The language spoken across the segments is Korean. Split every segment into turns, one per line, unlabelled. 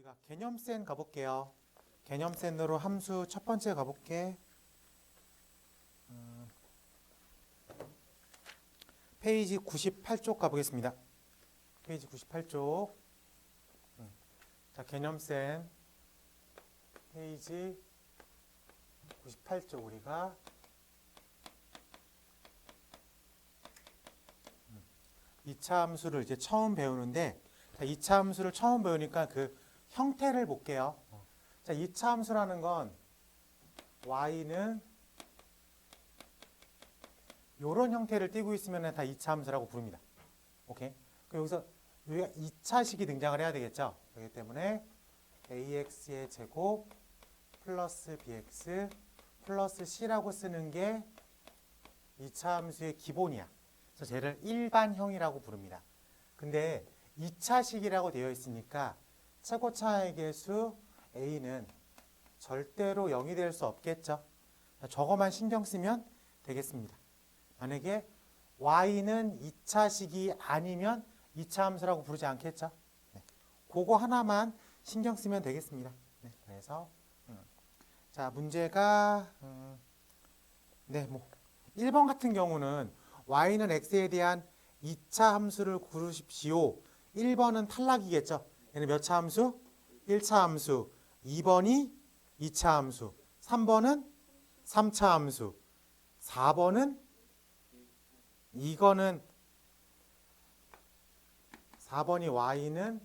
우리가 개념센 가볼게요. 개념센으로 함수 첫 번째 가볼게. 페이지 98쪽 가보겠습니다. 페이지 98쪽. 자, 개념센 페이지 98쪽 우리가 2차 함수를 이제 처음 배우는데, 자, 2차 함수를 처음 배우니까 그 형태를 볼게요. 자, 2차 함수라는 건 y는 이런 형태를 띠고 있으면 다 2차 함수라고 부릅니다. 오케이? 그럼 여기서 우리가 2차식이 등장을 해야 되겠죠. 그렇기 때문에 ax의 제곱 플러스 bx 플러스 c라고 쓰는 게 2차 함수의 기본이야. 그래서 쟤를 일반형이라고 부릅니다. 근데 2차식이라고 되어 있으니까 최고차의 개수 a는 절대로 0이 될 수 없겠죠. 저거만 신경 쓰면 되겠습니다. 만약에 y는 2차식이 아니면 2차 함수라고 부르지 않겠죠. 네. 그거 하나만 신경 쓰면 되겠습니다. 네. 그래서 자, 문제가 1번 같은 경우는 y는 x에 대한 2차 함수를 고르십시오. 1번은 탈락이겠죠. 얘는 몇 차 함수? 1차 함수. 2번이 2차 함수. 3번은 3차 함수. 4번은 이거는 4번이 y는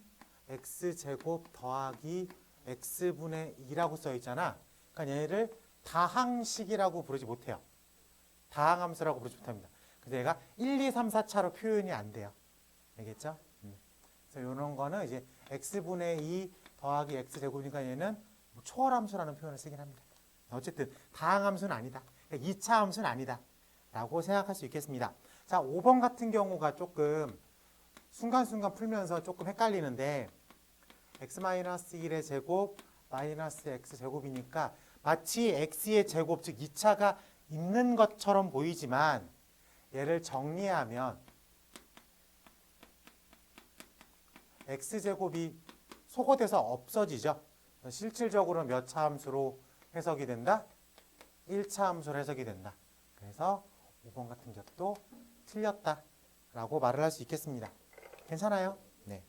x제곱 더하기 x분의 2라고 써 있잖아. 그러니까 얘를 다항식이라고 부르지 못해요. 다항함수라고 부르지 못합니다. 그래서 얘가 1, 2, 3, 4차로 표현이 안 돼요. 알겠죠? 그래서 이런 거는 이제 x분의 2 더하기 x제곱이니까 얘는 초월함수라는 표현을 쓰긴 합니다. 어쨌든 다항함수는 아니다. 2차 함수는 아니다. 라고 생각할 수 있겠습니다. 자, 5번 같은 경우가 조금 순간순간 풀면서 조금 헷갈리는데 x-1의 제곱 마이너스 x제곱이니까 마치 x의 제곱, 즉 2차가 있는 것처럼 보이지만 얘를 정리하면 x제곱이 소거돼서 없어지죠. 실질적으로 몇 차 함수로 해석이 된다? 1차 함수로 해석이 된다. 그래서 5번 같은 것도 틀렸다라고 말을 할 수 있겠습니다. 괜찮아요? 네.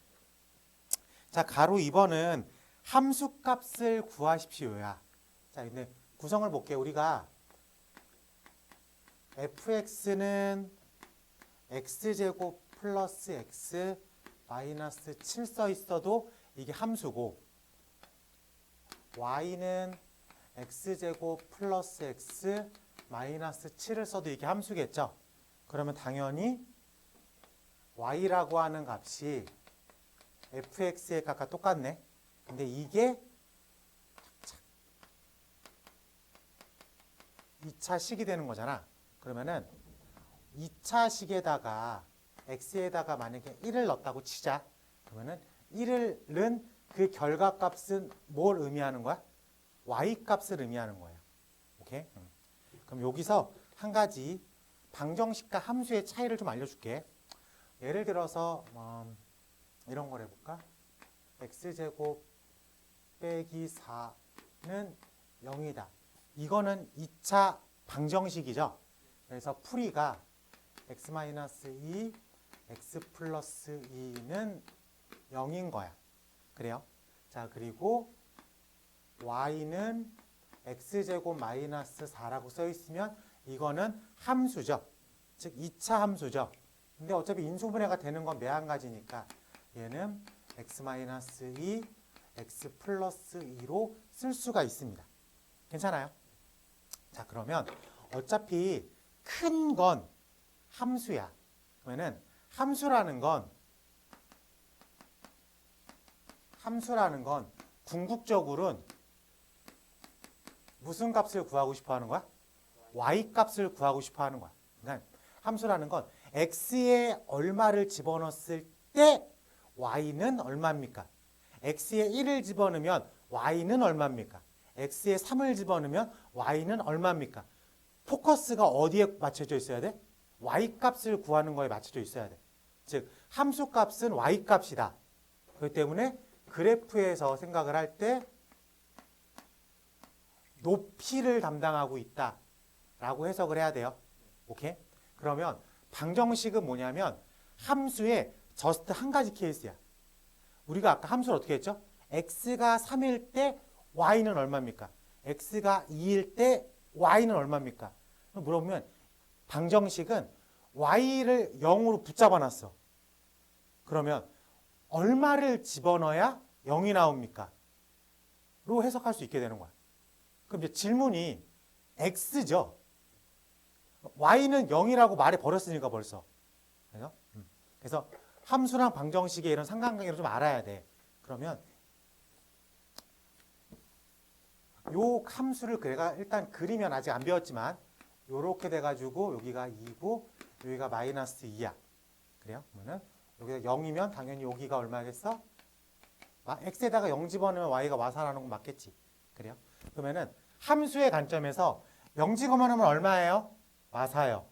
자, 가로 2번은 함수값을 구하십시오야. 자, 근데 구성을 볼게요. 우리가 fx는 x제곱 플러스 x 마이너스 7 써 있어도 이게 함수고, y는 x제곱 플러스 x 마이너스 7을 써도 이게 함수겠죠. 그러면 당연히 y라고 하는 값이 fx의 값과 똑같네. 근데 이게 2차식이 되는 거잖아. 그러면은 2차식에다가 x에다가 만약에 1을 넣었다고 치자. 그러면은 1을 넣은 그 결과값은 뭘 의미하는 거야? y값을 의미하는 거야. 오케이? 그럼 여기서 한 가지 방정식과 함수의 차이를 좀 알려줄게. 예를 들어서 이런 걸 해볼까? x제곱 빼기 4는 0이다. 이거는 2차 방정식이죠. 그래서 풀이가 x-2, x 플러스 2는 0인 거야. 그래요? 자, 그리고 y는 x제곱 마이너스 4라고 써 있으면 이거는 함수죠. 즉 2차 함수죠. 근데 어차피 인수분해가 되는 건 매한가지니까 얘는 x-2, x 플러스 2로 쓸 수가 있습니다. 괜찮아요? 자, 그러면 어차피 큰 건 함수야. 그러면은 함수라는 건 궁극적으로는 무슨 값을 구하고 싶어 하는 거야? y 값을 구하고 싶어 하는 거야. 그러니까 함수라는 건 x에 얼마를 집어넣었을 때 y는 얼마입니까? x에 1을 집어넣으면 y는 얼마입니까? x에 3을 집어넣으면 y는 얼마입니까? 포커스가 어디에 맞춰져 있어야 돼? y 값을 구하는 거에 맞춰져 있어야 돼. 즉 함수 값은 y 값이다. 그렇기 때문에 그래프에서 생각을 할 때 높이를 담당하고 있다라고 해석을 해야 돼요. 오케이? 그러면 방정식은 뭐냐면 함수의 저스트 한 가지 케이스야. 우리가 아까 함수를 어떻게 했죠? x가 3일 때 y는 얼마입니까? x가 2일 때 y는 얼마입니까? 물어보면 방정식은 y를 0으로 붙잡아 놨어. 그러면 얼마를 집어넣어야 0이 나옵니까? 로 해석할 수 있게 되는 거야. 그럼 이제 질문이 x죠. y는 0이라고 말해 버렸으니까 벌써. 그래서 함수랑 방정식의 이런 상관관계를 좀 알아야 돼. 그러면 요 함수를 내가 일단 그리면 아직 안 배웠지만 요렇게 돼가지고 여기가 2고 여기가 마이너스 2야. 그래요? 그러면은 여기가 0이면 당연히 여기가 얼마겠어? x에다가 0 집어넣으면 y가 와사라는 건 맞겠지. 그래요? 그러면은 함수의 관점에서 0 집어넣으면 얼마예요? 와사요.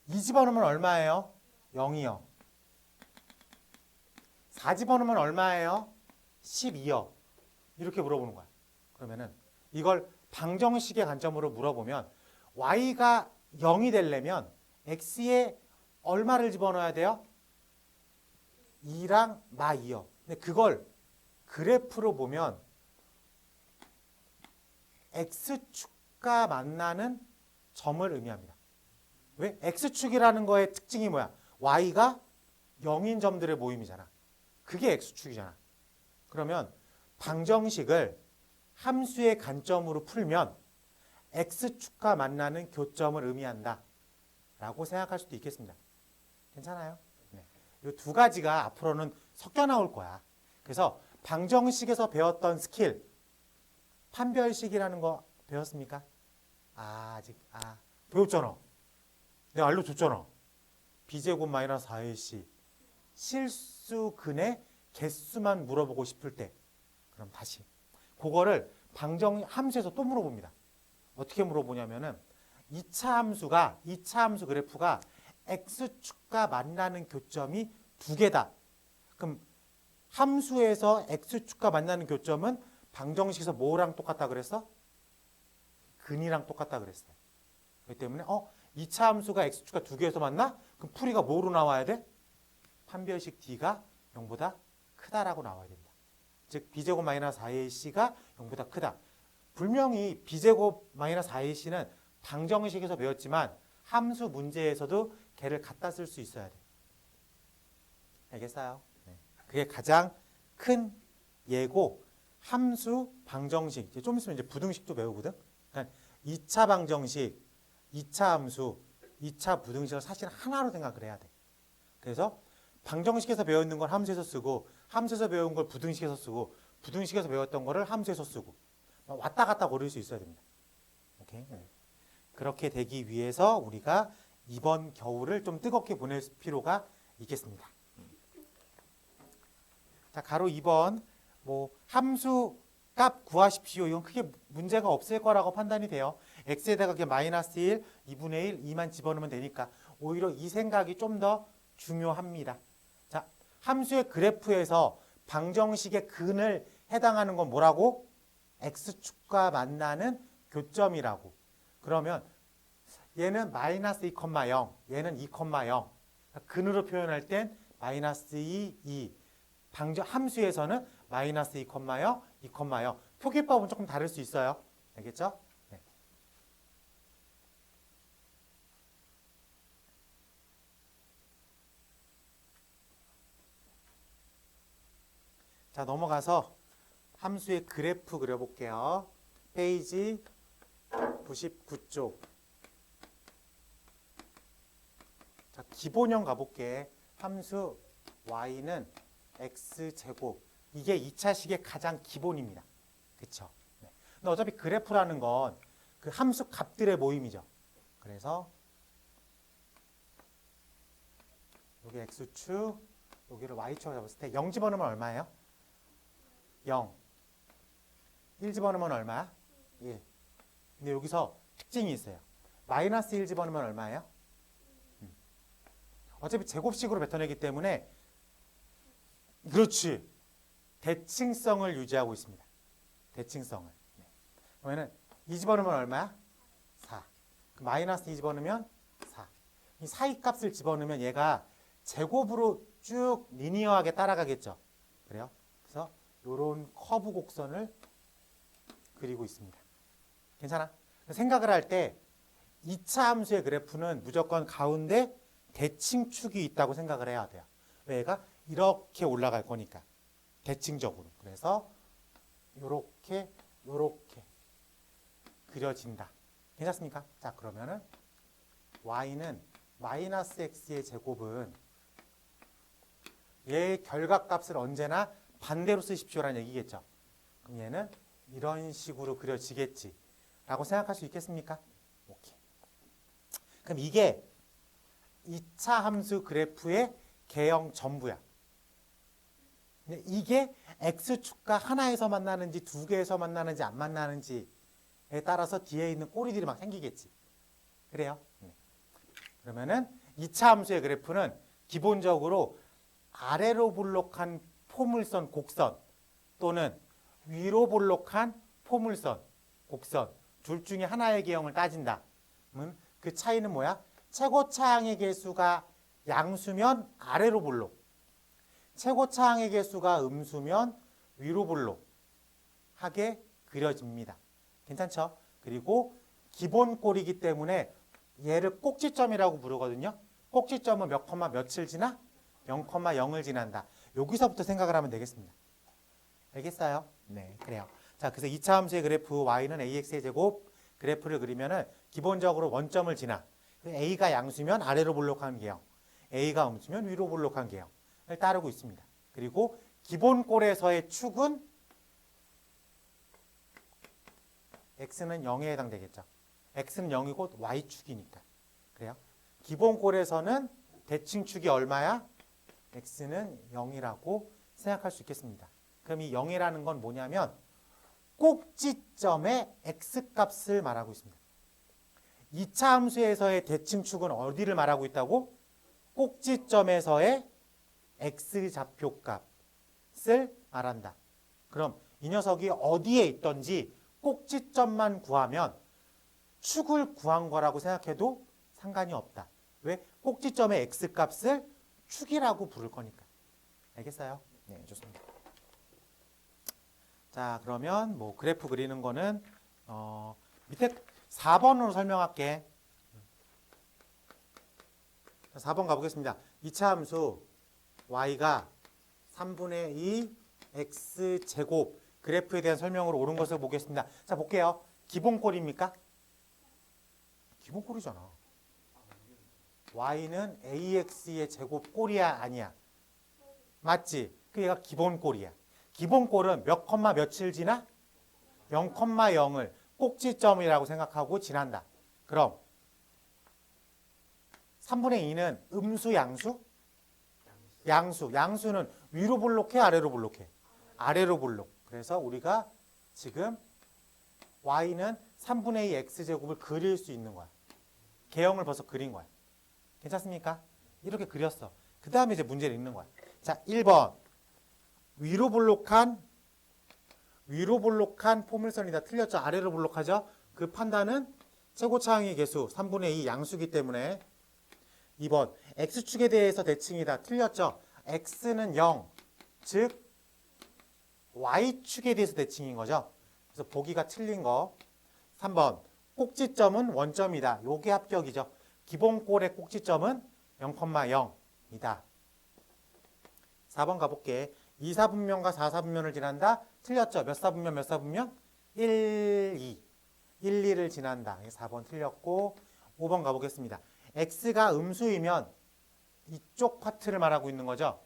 2 집어넣으면 얼마예요? 0이요. 4 집어넣으면 얼마예요? 12요. 이렇게 물어보는 거야. 그러면은 이걸 방정식의 관점으로 물어보면 y가 0이 되려면 x에 얼마를 집어넣어야 돼요? 2랑 마 2요. 근데 그걸 그래프로 보면 x축과 만나는 점을 의미합니다. 왜? x축이라는 거의 특징이 뭐야? y가 0인 점들의 모임이잖아. 그게 x축이잖아. 그러면 방정식을 함수의 관점으로 풀면 x축과 만나는 교점을 의미한다 라고 생각할 수도 있겠습니다. 괜찮아요? 네. 이 두 가지가 앞으로는 섞여 나올 거야. 그래서 방정식에서 배웠던 스킬, 판별식이라는 거 배웠습니까? 아직 배웠잖아. 내가 알려줬잖아. b제곱 마이너스 4ac 실수근의 개수만 물어보고 싶을 때 그럼 다시 그거를 방정 함수에서 또 물어봅니다. 어떻게 물어보냐면은 2차 함수 그래프가 x축과 만나는 교점이 두 개다. 그럼 함수에서 x축과 만나는 교점은 방정식에서 뭐랑 똑같다 그랬어? 근이랑 똑같다 그랬어요. 그렇기 때문에 2차 함수가 x축과 두 개에서 만나? 그럼 풀이가 뭐로 나와야 돼? 판별식 d가 0보다 크다라고 나와야 됩니다. 즉 b제곱 마이너스 4ac가 0보다 크다. 분명히 b제곱 마이너스 4ac는 방정식에서 배웠지만 함수 문제에서도 걔를 갖다 쓸 수 있어야 돼. 알겠어요? 네. 그게 가장 큰 예고 함수 방정식. 좀 있으면 이제 부등식도 배우거든. 그러니까 2차 방정식, 2차 함수, 2차 부등식을 사실 하나로 생각을 해야 돼. 그래서 방정식에서 배웠는 걸 함수에서 쓰고 함수에서 배운 걸 부등식에서 쓰고 부등식에서 배웠던 거를 함수에서 쓰고 왔다 갔다 거릴 수 있어야 됩니다. 오케이? 네. 그렇게 되기 위해서 우리가 이번 겨울을 좀 뜨겁게 보낼 필요가 있겠습니다. 자, 가로 2번 함수 값 구하십시오. 이건 크게 문제가 없을 거라고 판단이 돼요. x에다가 그냥 마이너스 1, 2분의 1, 2만 집어넣으면 되니까 오히려 이 생각이 좀 더 중요합니다. 자, 함수의 그래프에서 방정식의 근을 해당하는 건 뭐라고? x축과 만나는 교점이라고. 그러면 얘는 마이너스 2,0, 얘는 2,0. 근으로 표현할 땐 마이너스 2. 함수에서는 마이너스 2,0, 2,0. 표기법은 조금 다를 수 있어요. 알겠죠? 네. 자, 넘어가서 함수의 그래프 그려볼게요. 페이지 99쪽. 자, 기본형 가볼게. 함수 y는 x제곱. 이게 2차식의 가장 기본입니다. 그쵸? 네. 근데 어차피 그래프라는 건 그 함수 값들의 모임이죠. 그래서 여기 x축, 여기를 y축으로 잡았을 때 0 집어넣으면 얼마예요? 0. 1 집어넣으면 얼마야? 1. 근데 여기서 특징이 있어요. 마이너스 1 집어넣으면 얼마예요? 어차피 제곱식으로 뱉어내기 때문에 그렇지. 대칭성을 유지하고 있습니다. 대칭성을. 네. 그러면은 2 집어넣으면 얼마야? 4. 마이너스 2 집어넣으면 4. 이 사이 값을 집어넣으면 얘가 제곱으로 쭉 리니어하게 따라가겠죠. 그래요? 그래서 이런 커브 곡선을 그리고 있습니다. 괜찮아? 생각을 할 때 2차 함수의 그래프는 무조건 가운데 대칭축이 있다고 생각을 해야 돼요. 왜? 얘가 이렇게 올라갈 거니까. 대칭적으로. 그래서 요렇게 그려진다. 괜찮습니까? 자, 그러면은 y는 마이너스 x의 제곱은 얘의 결과값을 언제나 반대로 쓰십시오라는 얘기겠죠. 그럼 얘는 이런 식으로 그려지겠지 라고 생각할 수 있겠습니까? 오케이. 그럼 이게 2차 함수 그래프의 개형 전부야. 근데 이게 x축과 하나에서 만나는지 두 개에서 만나는지 안 만나는지에 따라서 뒤에 있는 꼬리들이 막 생기겠지. 그래요? 그러면은 2차 함수의 그래프는 기본적으로 아래로 볼록한 포물선, 곡선 또는 위로 볼록한 포물선, 곡선 둘 중에 하나의 개형을 따진다. 그 차이는 뭐야? 최고차항의 개수가 양수면 아래로 볼록, 최고차항의 개수가 음수면 위로 볼록하게 그려집니다. 괜찮죠? 그리고 기본꼴이기 때문에 얘를 꼭지점이라고 부르거든요. 꼭지점은 몇 컴마 몇을 지나? 0,0을 지난다. 여기서부터 생각을 하면 되겠습니다. 알겠어요? 네, 그래요. 자, 그래서 2차 함수의 그래프 y는 ax의 제곱 그래프를 그리면은 기본적으로 원점을 지나. a가 양수면 아래로 볼록한 개형, a가 음수면 위로 볼록한 개형을 따르고 있습니다. 그리고 기본꼴에서의 축은 x는 0에 해당되겠죠. x는 0이고 y축이니까. 그래요? 기본꼴에서는 대칭축이 얼마야? x는 0이라고 생각할 수 있겠습니다. 그럼 이 0이라는 건 뭐냐면 꼭지점의 x값을 말하고 있습니다. 2차 함수에서의 대칭축은 어디를 말하고 있다고? 꼭지점에서의 x좌표값을 말한다. 그럼 이 녀석이 어디에 있던지 꼭지점만 구하면 축을 구한 거라고 생각해도 상관이 없다. 왜? 꼭지점의 x값을 축이라고 부를 거니까. 알겠어요? 네, 좋습니다. 자, 그러면 뭐 그래프 그리는 거는 밑에 4번으로 설명할게. 4번 가보겠습니다. 2차 함수 y가 3분의 2 x제곱 그래프에 대한 설명으로 옳은 것을 보겠습니다. 자, 볼게요. 기본꼴입니까? 기본꼴이잖아. y는 ax의 제곱꼴이야 아니야? 맞지? 그 얘가 기본꼴이야. 기본꼴은 몇 컴마 며칠 지나? 0,0을 꼭지점이라고 생각하고 지난다. 그럼 3분의 2는 음수 양수? 양수. 양수는 위로 볼록해 아래로 볼록해? 아래로 볼록. 그래서 우리가 지금 y는 3분의 2 x제곱을 그릴 수 있는 거야. 개형을 벌써 그린 거야. 괜찮습니까? 이렇게 그렸어. 그 다음에 이제 문제를 읽는 거야. 자, 1번. 위로 볼록한 포물선이다. 틀렸죠? 아래로 볼록하죠? 그 판단은 최고차항의 개수 3분의 2 양수기 때문에. 2번. x축에 대해서 대칭이다. 틀렸죠? x는 0. 즉 y축에 대해서 대칭인 거죠. 그래서 보기가 틀린 거. 3번. 꼭지점은 원점이다. 요게 합격이죠. 기본꼴의 꼭지점은 0,0이다. 4번 가볼게. 2사분면과 4사분면을 지난다. 틀렸죠? 몇 사분면 몇 사분면? 1, 2. 1, 2를 지난다. 4번 틀렸고 5번 가보겠습니다. x가 음수이면 이쪽 파트를 말하고 있는 거죠.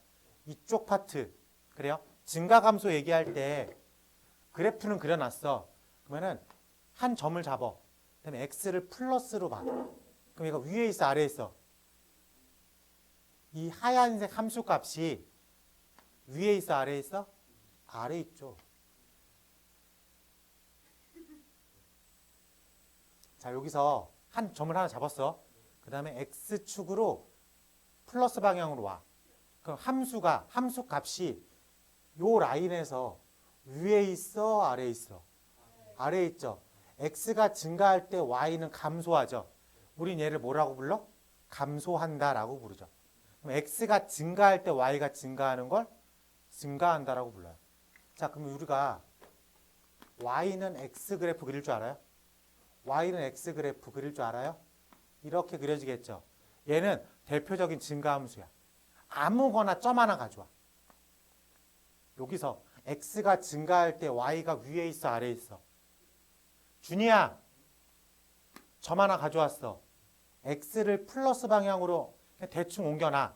이쪽 파트. 그래요? 증가감소 얘기할 때 그래프는 그려놨어. 그러면은 한 점을 잡아. 그다음에 x를 플러스로 봐. 그럼 얘가 위에 있어 아래에 있어? 이 하얀색 함수값이 위에 있어 아래에 있어? 아래에 있죠. 자, 여기서 한 점을 하나 잡았어. 그 다음에 x축으로 플러스 방향으로 와. 그럼 함수값이 요 라인에서 위에 있어, 아래에 있어? 아래에 있죠. x가 증가할 때 y는 감소하죠. 우린 얘를 뭐라고 불러? 감소한다라고 부르죠. 그럼 x가 증가할 때 y가 증가하는 걸 증가한다라고 불러요. 자, 그럼 우리가 y는 x 그래프 그릴 줄 알아요? y는 x 그래프 그릴 줄 알아요? 이렇게 그려지겠죠. 얘는 대표적인 증가함수야. 아무거나 점 하나 가져와. 여기서 x가 증가할 때 y가 위에 있어, 아래에 있어? 준이야, 점 하나 가져왔어. x를 플러스 방향으로 그냥 대충 옮겨놔.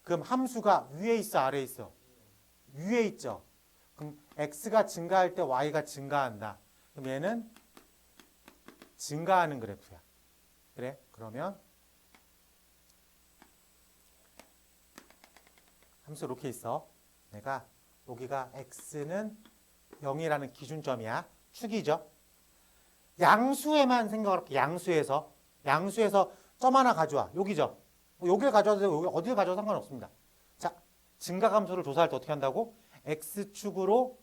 그럼 함수가 위에 있어, 아래에 있어? 위에 있죠. 그럼 x가 증가할 때 y가 증가한다. 그럼 얘는 증가하는 그래프야. 그래? 그러면 함수 이렇게 있어. 내가 여기가 x는 0이라는 기준점이야. 축이죠. 양수에만 생각을 할게. 양수에서 점 하나 가져와. 여기죠. 여기를 가져와도 되고 여기 어디를 가져와도 상관없습니다. 자, 증가감소를 조사할 때 어떻게 한다고? x축으로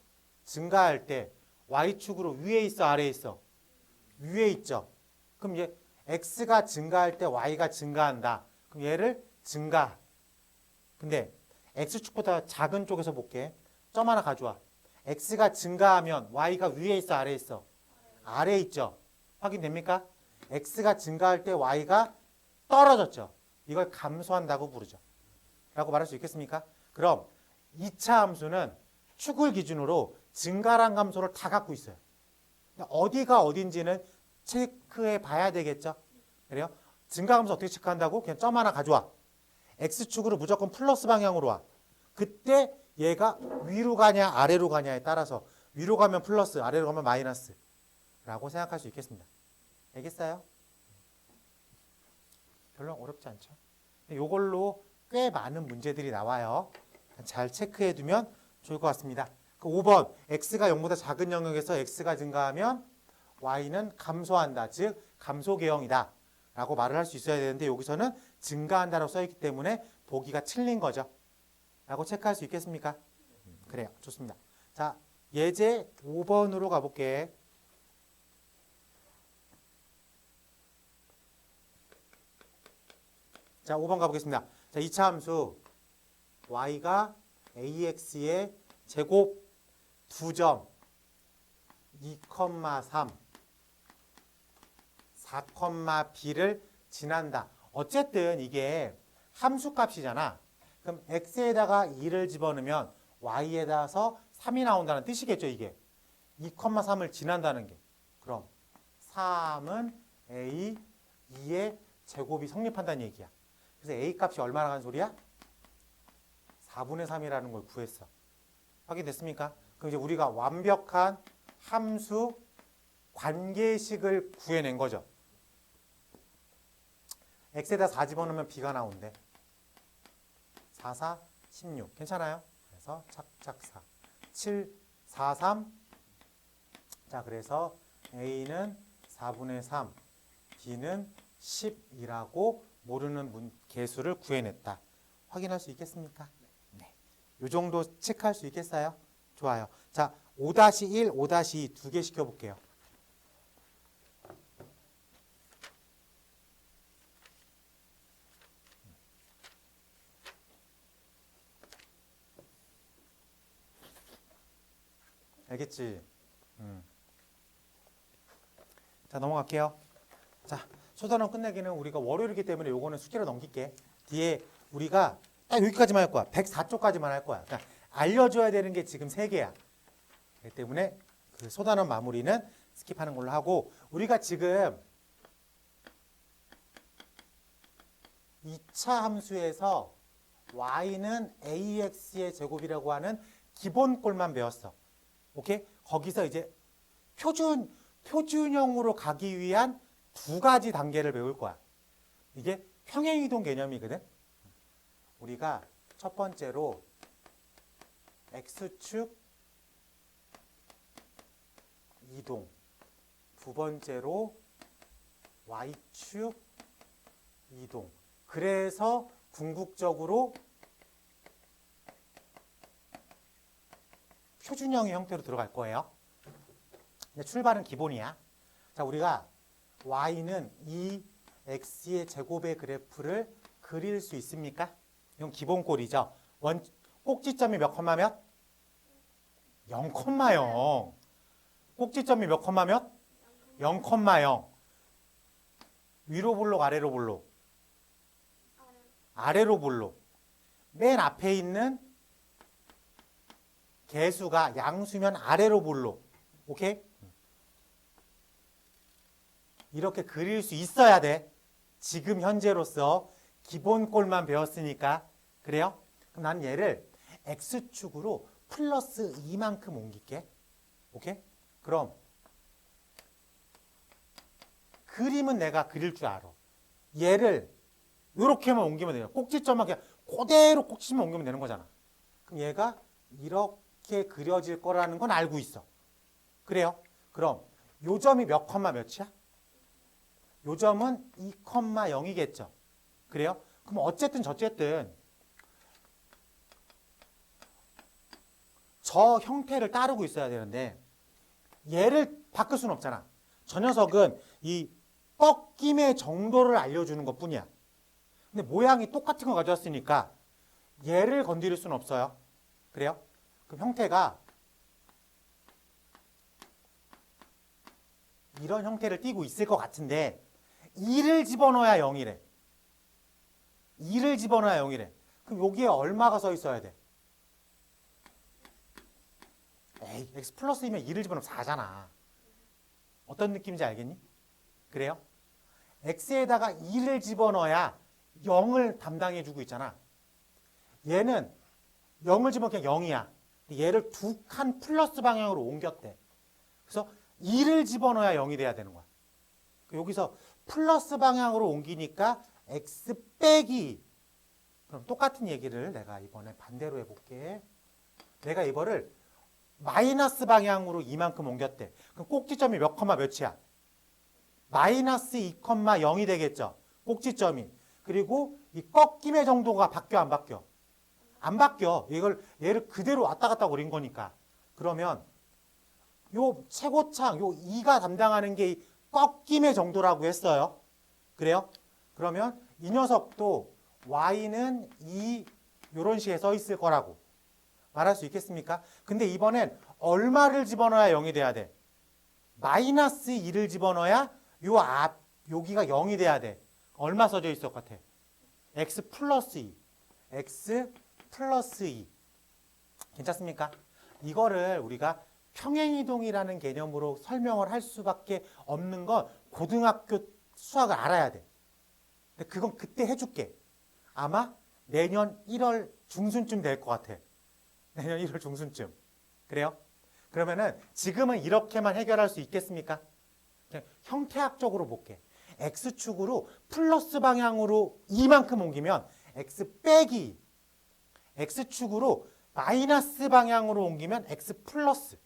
증가할 때 y축으로 위에 있어, 아래에 있어? 위에 있죠. 그럼 얘 x가 증가할 때 y가 증가한다. 그럼 얘를 증가. 근데 x축보다 작은 쪽에서 볼게. 점 하나 가져와. x가 증가하면 y가 위에 있어, 아래에 있어? 아래에 있죠. 확인됩니까? x가 증가할 때 y가 떨어졌죠. 이걸 감소한다고 부르죠. 라고 말할 수 있겠습니까? 그럼 2차 함수는 축을 기준으로 증가란 감소를 다 갖고 있어요. 어디가 어딘지는 체크해 봐야 되겠죠. 그래요? 증가함수 어떻게 체크한다고? 그냥 점 하나 가져와. x축으로 무조건 플러스 방향으로 와. 그때 얘가 위로 가냐 아래로 가냐에 따라서 위로 가면 플러스, 아래로 가면 마이너스 라고 생각할 수 있겠습니다. 알겠어요? 별로 어렵지 않죠? 이걸로 꽤 많은 문제들이 나와요. 잘 체크해 두면 좋을 것 같습니다. 그 5번, x가 0보다 작은 영역에서 x가 증가하면 y는 감소한다. 즉 감소계형이다 라고 말을 할 수 있어야 되는데 여기서는 증가한다라고 써있기 때문에 보기가 틀린 거죠. 라고 체크할 수 있겠습니까? 그래요. 좋습니다. 자, 예제 5번으로 가볼게. 자, 5번 가보겠습니다. 자, 2차 함수 y가 ax의 제곱 2점 2,3 4,b를 지난다. 어쨌든 이게 함수값이잖아. 그럼 x에다가 2를 집어넣으면 y에다서 3이 나온다는 뜻이겠죠, 이게. 2,3을 지난다는 게. 그럼 3은 a, 2의 제곱이 성립한다는 얘기야. 그래서 a 값이 얼마나 가는 소리야? 4분의 3이라는 걸 구했어. 확인됐습니까? 그럼 이제 우리가 완벽한 함수 관계식을 구해낸 거죠. x에다 4 집어넣으면 b가 나온대. 4, 4, 16. 괜찮아요? 그래서 착착 4. 7, 4, 3. 자, 그래서 a는 4분의 3, b는 10이라고 모르는 개수를 구해냈다. 확인할 수 있겠습니까? 네. 이 정도 체크할 수 있겠어요? 좋아요. 자, 5-1, 5-2 두 개 시켜볼게요. 알겠지? 자, 넘어갈게요. 자, 소단원 끝내기는 우리가 월요일이기 때문에 요거는 숙제로 넘길게. 뒤에 우리가 딱 여기까지만 할 거야. 104쪽까지만 할 거야. 그러니까 알려줘야 되는 게 지금 3개야. 그렇기 때문에 그 소단원 마무리는 스킵하는 걸로 하고, 우리가 지금 2차 함수에서 y는 ax의 제곱이라고 하는 기본꼴만 배웠어. 오케이? 거기서 이제 표준형으로 가기 위한 두 가지 단계를 배울 거야. 이게 평행이동 개념이거든. 우리가 첫 번째로 x축 이동, 두 번째로 y축 이동. 그래서 궁극적으로 표준형의 형태로 들어갈 거예요. 이제 출발은 기본이야. 자, 우리가 y는 이 x의 제곱의 그래프를 그릴 수 있습니까? 이건 기본꼴이죠. 꼭지점이 몇 콤마 몇? 0,0. 꼭지점이 몇 콤마 몇? 0,0. 위로 볼록 아래로 볼록? 아래로 볼록. 맨 앞에 있는 개수가 양수면 아래로 볼록. 오케이? 이렇게 그릴 수 있어야 돼. 지금 현재로서 기본꼴만 배웠으니까. 그래요? 그럼 난 얘를 x축으로 플러스 2만큼 옮길게. 오케이? 그럼 그림은 내가 그릴 줄 알아. 얘를 이렇게만 옮기면 돼요. 꼭지점만 그냥 그대로 꼭지점만 옮기면 되는 거잖아. 그럼 얘가 이렇게 그려질 거라는 건 알고 있어. 그래요? 그럼 요 점이 몇 컴마 몇이야? 요 점은 2,0이겠죠. 그래요? 그럼 어쨌든 저쨌든 저 형태를 따르고 있어야 되는데 얘를 바꿀 수는 없잖아. 저 녀석은 이 꺾임의 정도를 알려주는 것뿐이야. 근데 모양이 똑같은 거 가져왔으니까 얘를 건드릴 수는 없어요. 그래요? 그럼 형태가 이런 형태를 띠고 있을 것 같은데 2를 집어넣어야 0이래. 2를 집어넣어야 0이래. 그럼 여기에 얼마가 써 있어야 돼? 에이, x 플러스 2면 2를 집어넣으면 4잖아. 어떤 느낌인지 알겠니? 그래요? x에다가 2를 집어넣어야 0을 담당해주고 있잖아. 얘는 0을 집어넣으면 그냥 0이야. 얘를 두 칸 플러스 방향으로 옮겼대. 그래서 2를 집어넣어야 0이 돼야 되는 거야. 여기서 플러스 방향으로 옮기니까 x 빼기. 그럼 똑같은 얘기를 내가 이번에 반대로 해볼게. 내가 이거를 마이너스 방향으로 이만큼 옮겼대. 그럼 꼭지점이 몇 컴마 몇이야? 마이너스 2,0이 되겠죠. 꼭지점이. 그리고 이 꺾임의 정도가 바뀌어 안 바뀌어? 안 바뀌어. 얘를 그대로 왔다 갔다 그린 거니까. 그러면 요 최고창, 요 2가 담당하는 게 이 꺾임의 정도라고 했어요. 그래요? 그러면 이 녀석도 y는 요런 식에 써 있을 거라고 말할 수 있겠습니까? 근데 이번엔 얼마를 집어넣어야 0이 돼야 돼? 마이너스 2를 집어넣어야 여기가 0이 돼야 돼. 얼마 써져 있을 것 같아? x 플러스 2. x 플러스 2. 괜찮습니까? 이거를 우리가 평행이동이라는 개념으로 설명을 할 수밖에 없는 건 고등학교 수학을 알아야 돼. 근데 그건 그때 해줄게. 아마 내년 1월 중순쯤 될 것 같아. 내년 1월 중순쯤. 그래요? 그러면은 지금은 이렇게만 해결할 수 있겠습니까? 형태학적으로 볼게. x축으로 플러스 방향으로 이만큼 옮기면 x 빼기. x축으로 마이너스 방향으로 옮기면 x 플러스.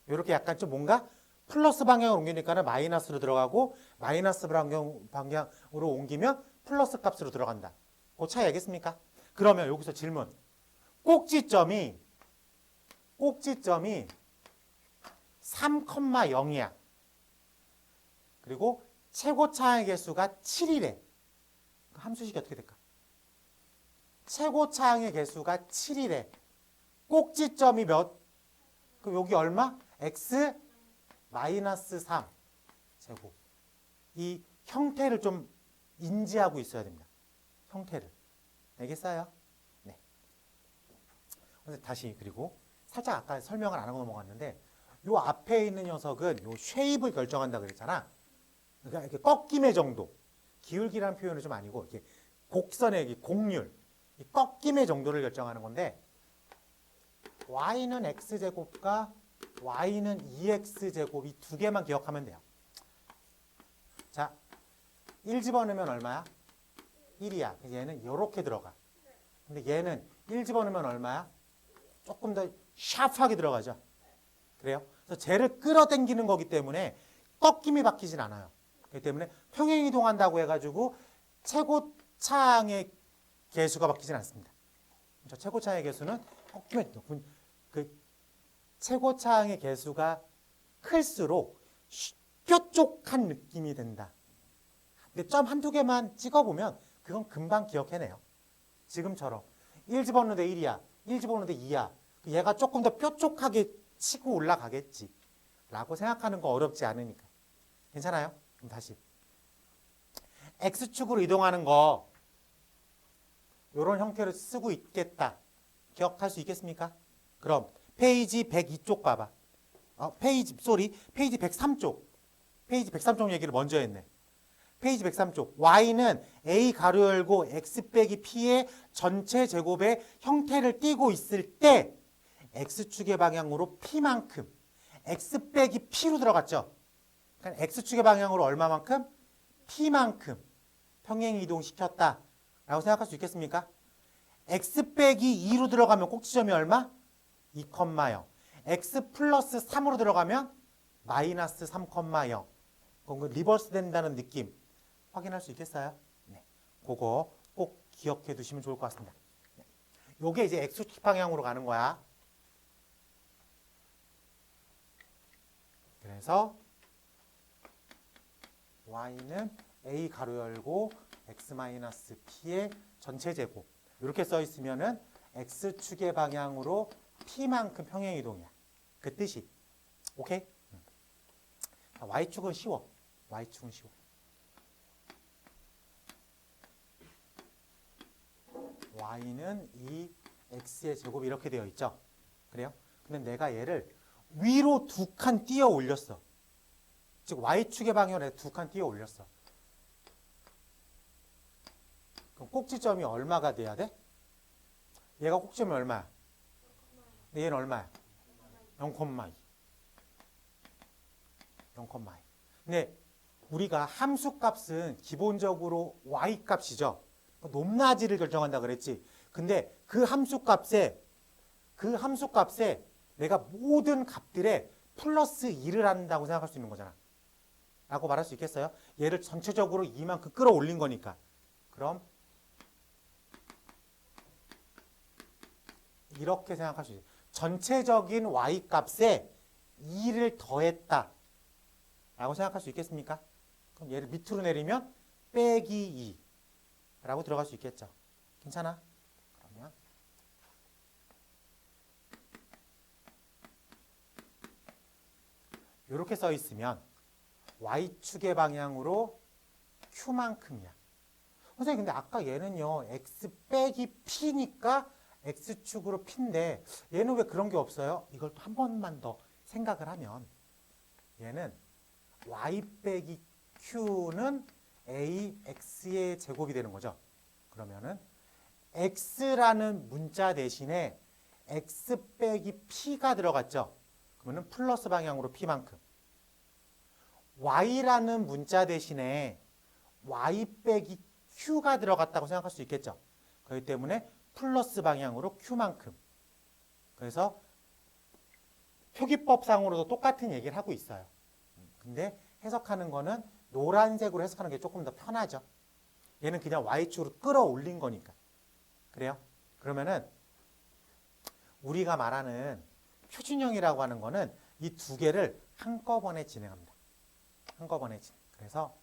이렇게 약간 좀 뭔가 플러스 방향으로 옮기니까는 마이너스로 들어가고 마이너스 방향으로 옮기면 플러스 값으로 들어간다. 그 차이 알겠습니까? 그러면 여기서 질문. 꼭지점이 3,0이야. 그리고 최고차의 개수가 7이래. 함수식이 어떻게 될까? 최고차의 개수가 7이래. 꼭지점이 몇? 그럼 여기 얼마? x 마이너스 3 제곱. 이 형태를 좀 인지하고 있어야 됩니다. 형태를. 알겠어요? 네. 다시 그리고 살짝 아까 설명을 안 하고 넘어갔는데 요 앞에 있는 녀석은 요 쉐입을 결정한다 그랬잖아. 그러니까 이렇게 꺾임의 정도. 기울기라는 표현은 좀 아니고 이렇게 곡선의 곡률. 이 꺾임의 정도를 결정하는 건데 y는 x제곱과 y는 2x제곱 이 두 개만 기억하면 돼요. 자, 1 집어넣으면 얼마야? 1이야. 얘는 이렇게 들어가. 근데 얘는 1 집어넣으면 얼마야? 조금 더 샤프하게 들어가죠. 그래요? 그래서 쟤를 끌어당기는 거기 때문에 꺾임이 바뀌진 않아요. 그렇기 때문에 평행이동한다고 해가지고 최고차항의 개수가 바뀌진 않습니다. 저 최고차항의 개수는 꺾임의 최고차항의 개수가 클수록 뾰족한 느낌이 된다. 근데 점 한두 개만 찍어보면 그건 금방 기억해내요. 지금처럼 1 집어넣는데 1이야. 1 집어넣는데 2야. 얘가 조금 더 뾰족하게 치고 올라가겠지. 라고 생각하는 거 어렵지 않으니까. 괜찮아요? 그럼 다시. X축으로 이동하는 거 이런 형태로 쓰고 있겠다. 기억할 수 있겠습니까? 그럼 페이지 102쪽 봐봐. 페이지 103쪽. 페이지 103쪽 얘기를 먼저 했네. 페이지 103쪽. y는 a 가로 열고 x 빼기 p의 전체 제곱의 형태를 띠고 있을 때 x축의 방향으로 p만큼 x 빼기 p로 들어갔죠. 그러니까 x축의 방향으로 얼마만큼? p만큼 평행 이동시켰다 라고 생각할 수 있겠습니까? x 빼기 2로 들어가면 꼭지점이 얼마? 2,0. x 플러스 3으로 들어가면 마이너스 3,0. 그건 리버스 된다는 느낌 확인할 수 있겠어요? 네. 그거 꼭 기억해 두시면 좋을 것 같습니다. 네. 요게 이제 x축 방향으로 가는 거야. 그래서 y는 a 가로 열고 x-p의 전체 제곱 이렇게 써 있으면은 x축의 방향으로 p만큼 평행 이동이야. 그 뜻이. 오케이? y축은 쉬워. y축은 쉬워. y는 이 x의 제곱이 이렇게 되어 있죠. 그래요? 근데 내가 얘를 위로 두 칸 띄어 올렸어. 즉 y축의 방향으로 두 칸 띄어 올렸어. 그럼 꼭지점이 얼마가 돼야 돼? 얘가 꼭지점이 얼마야? 근데 얘는 얼마야? 0,2. 0,2. 근데 우리가 함수값은 기본적으로 y값이죠. 높낮이를 결정한다 그랬지. 근데 그 함수값에 내가 모든 값들에 플러스 2를 한다고 생각할 수 있는 거잖아. 라고 말할 수 있겠어요? 얘를 전체적으로 이만큼 끌어올린 거니까. 그럼 이렇게 생각할 수 있어요. 전체적인 y값에 2를 더했다. 라고 생각할 수 있겠습니까? 그럼 얘를 밑으로 내리면 빼기 2 라고 들어갈 수 있겠죠. 괜찮아? 그러면 이렇게 써 있으면 y축의 방향으로 q만큼이야. 선생님 근데 아까 얘는요 x 빼기 p니까 x축으로 p인데 얘는 왜 그런 게 없어요? 이걸 또 한 번만 더 생각을 하면 얘는 y 빼기 q는 ax의 제곱이 되는 거죠. 그러면은 x라는 문자 대신에 x 빼기 p가 들어갔죠. 그러면은 플러스 방향으로 p만큼. y라는 문자 대신에 y 빼기 q가 들어갔다고 생각할 수 있겠죠. 그렇기 때문에 플러스 방향으로 q만큼. 그래서 표기법상으로도 똑같은 얘기를 하고 있어요. 근데 해석하는 거는 노란색으로 해석하는 게 조금 더 편하죠. 얘는 그냥 y축으로 끌어올린 거니까. 그래요? 그러면은 우리가 말하는 표준형이라고 하는 거는 이 두 개를 한꺼번에 진행합니다. 한꺼번에 진행. 그래서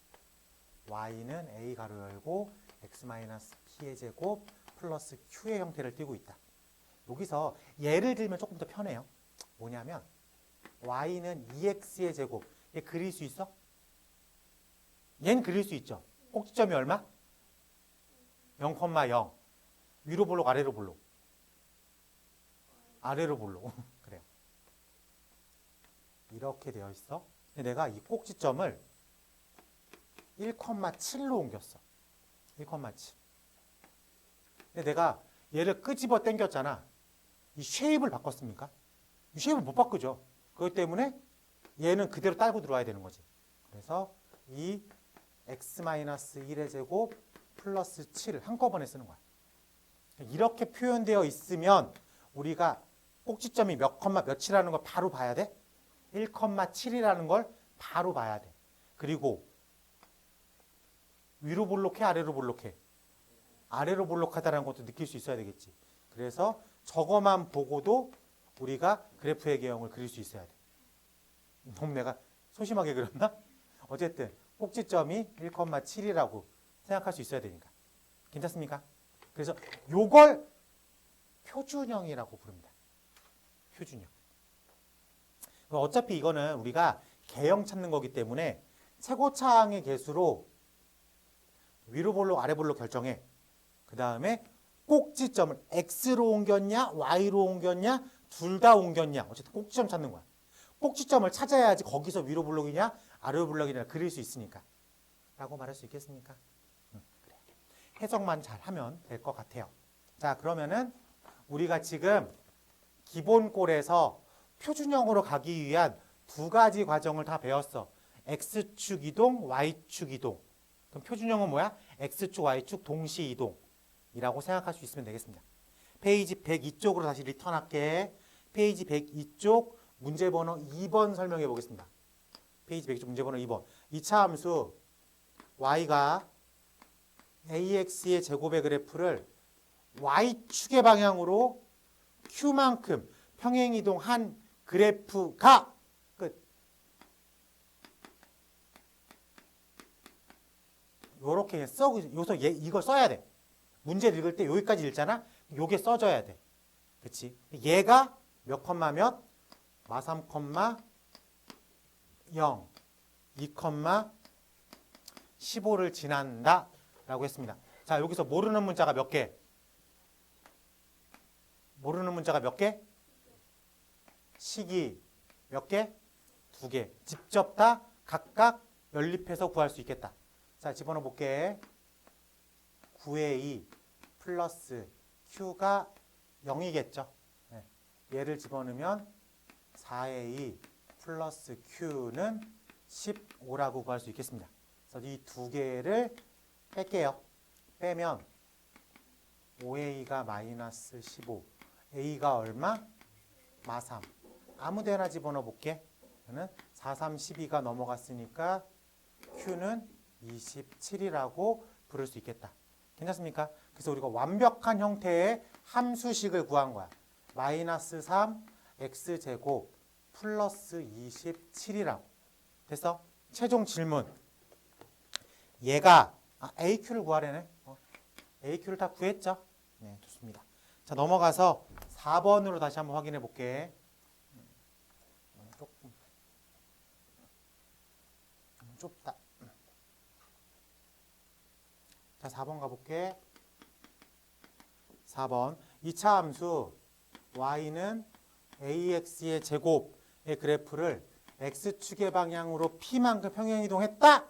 y는 a 가로 열고 x-p의 제곱 플러스 q의 형태를 띠고 있다. 여기서 예를 들면 조금 더 편해요. 뭐냐면 y는 2x의 제곱. 얘 그릴 수 있어? 얘는 그릴 수 있죠. 꼭지점이 얼마? 0,0. 위로 볼록 아래로 볼록? 아래로 볼록. 그래요. 이렇게 되어 있어. 근데 내가 이 꼭지점을 1,7로 옮겼어. 1,7. 근데 내가 얘를 끄집어 당겼잖아. 이 쉐입을 바꿨습니까? 이 쉐입을 못 바꾸죠. 그렇기 때문에 얘는 그대로 딸고 들어와야 되는 거지. 그래서 이 x-1의 제곱 플러스 7을 한꺼번에 쓰는 거야. 이렇게 표현되어 있으면 우리가 꼭지점이 몇 컴마 몇이라는 걸 바로 봐야 돼. 1,7이라는 걸 바로 봐야 돼. 그리고 위로 볼록해 아래로 볼록해? 아래로 볼록하다는 것도 느낄 수 있어야 되겠지. 그래서 저거만 보고도 우리가 그래프의 개형을 그릴 수 있어야 돼. 너무 내가 소심하게 그렸나? 어쨌든 꼭지점이 1,7이라고 생각할 수 있어야 되니까. 괜찮습니까? 그래서 요걸 표준형이라고 부릅니다. 표준형. 어차피 이거는 우리가 개형 찾는 거기 때문에 최고차항의 개수로 위로 볼록 아래 볼록 결정해. 그 다음에 꼭지점을 X로 옮겼냐 Y로 옮겼냐 둘 다 옮겼냐 어쨌든 꼭지점 찾는 거야. 꼭지점을 찾아야지 거기서 위로 볼록이냐 아래로 볼록이냐 그릴 수 있으니까 라고 말할 수 있겠습니까? 그래. 해석만 잘하면 될 것 같아요. 자, 그러면은 우리가 지금 기본꼴에서 표준형으로 가기 위한 두 가지 과정을 다 배웠어. X축 이동, Y축 이동. 그럼 표준형은 뭐야? X축, Y축 동시 이동이라고 생각할 수 있으면 되겠습니다. 페이지 102쪽으로 다시 리턴할게. 페이지 102쪽 문제번호 2번 설명해 보겠습니다. 페이지 102쪽 문제번호 2번. 2차 함수 Y가 AX의 제곱의 그래프를 Y축의 방향으로 Q만큼 평행이동한 그래프가 끝. 요렇게 여기서 이걸 써야 돼. 문제를 읽을 때 여기까지 읽잖아. 요게 써져야 돼. 그치? 얘가 몇 컴마 몇? 마 3, 0, 2, 15를 지난다 라고 했습니다. 자, 여기서 모르는 문자가 몇 개? 모르는 문자가 몇 개? 식이 몇 개? 2개. 직접 다 각각 연립해서 구할 수 있겠다. 자, 집어넣어 볼게. 9의 2 플러스 Q가 0이겠죠. 네. 얘를 집어넣으면 4의 2 플러스 Q는 15라고 구할 수 있겠습니다. 그래서 이 두 개를 뺄게요. 빼면 5의 2가 마이너스 15. A가 얼마? 마 3. 아무 데나 집어넣어 볼게. 저는 4, 3, 12가 넘어갔으니까 Q는 27이라고 부를 수 있겠다. 괜찮습니까? 그래서 우리가 완벽한 형태의 함수식을 구한 거야. 마이너스 3 x제곱 플러스 27이라고. 됐어? 최종 질문. 얘가 AQ를 구하려네. AQ를 다 구했죠? 네, 좋습니다. 자, 넘어가서 4번으로 다시 한번 확인해 볼게. 조금 좁다. 자, 4번 가볼게. 4번. 2차 함수 y는 ax의 제곱의 그래프를 x축의 방향으로 p만큼 평행이동했다.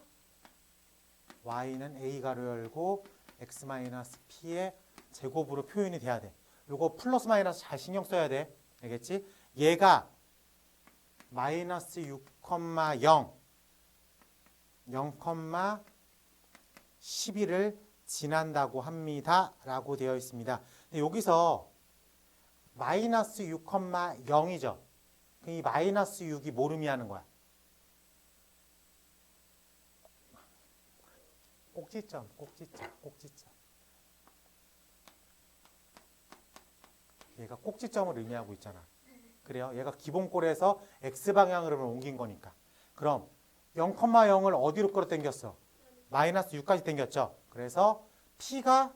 y는 a 가로 열고 x-p의 제곱으로 표현이 돼야 돼. 요거 플러스 마이너스 잘 신경 써야 돼. 알겠지? 얘가 마이너스 6,0 0,11을 지난다고 합니다. 라고 되어 있습니다. 여기서 마이너스 6,0이죠. 이 마이너스 6이 뭘 의미하는 거야? 꼭지점. 얘가 꼭지점을 의미하고 있잖아. 그래요? 얘가 기본꼴에서 x방향으로 옮긴 거니까. 그럼 0,0을 어디로 끌어당겼어? 마이너스 6까지 당겼죠. 그래서 P가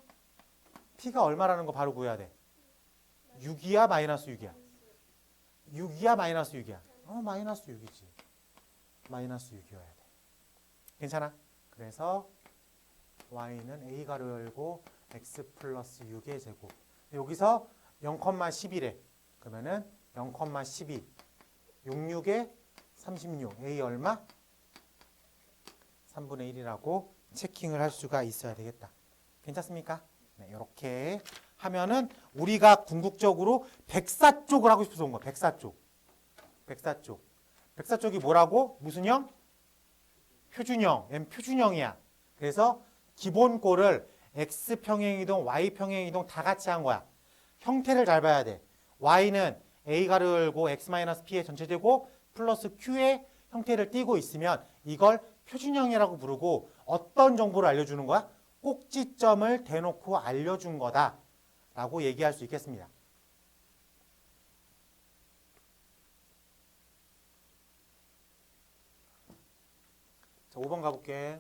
얼마라는 거 바로 구해야 돼. 6이야 마이너스 6이야? 6이야 마이너스 6이야? 마이너스 6이지. 마이너스 6이어야 돼. 괜찮아? 그래서 y는 a 가로 열고 x 플러스 6의 제곱. 여기서 0,11에 그러면은 0,12 66에 36 a 얼마? 3분의 1이라고 체킹을 할 수가 있어야 되겠다. 괜찮습니까? 네, 이렇게 하면은 우리가 궁극적으로 백사 쪽을 하고 싶어서 온 거야. 백사 쪽. 백사 쪽이 뭐라고? 무슨 형? 표준형. M 표준형이야. 그래서 기본꼴을 x 평행이동, y 평행이동 다 같이 한 거야. 형태를 잘 봐야 돼. y는 a 가로 열고 x-p의 전체 제곱 플러스 q의 형태를 띠고 있으면 이걸 표준형이라고 부르고 어떤 정보를 알려주는 거야? 꼭지점을 대놓고 알려준 거다 라고 얘기할 수 있겠습니다. 자, 5번 가볼게.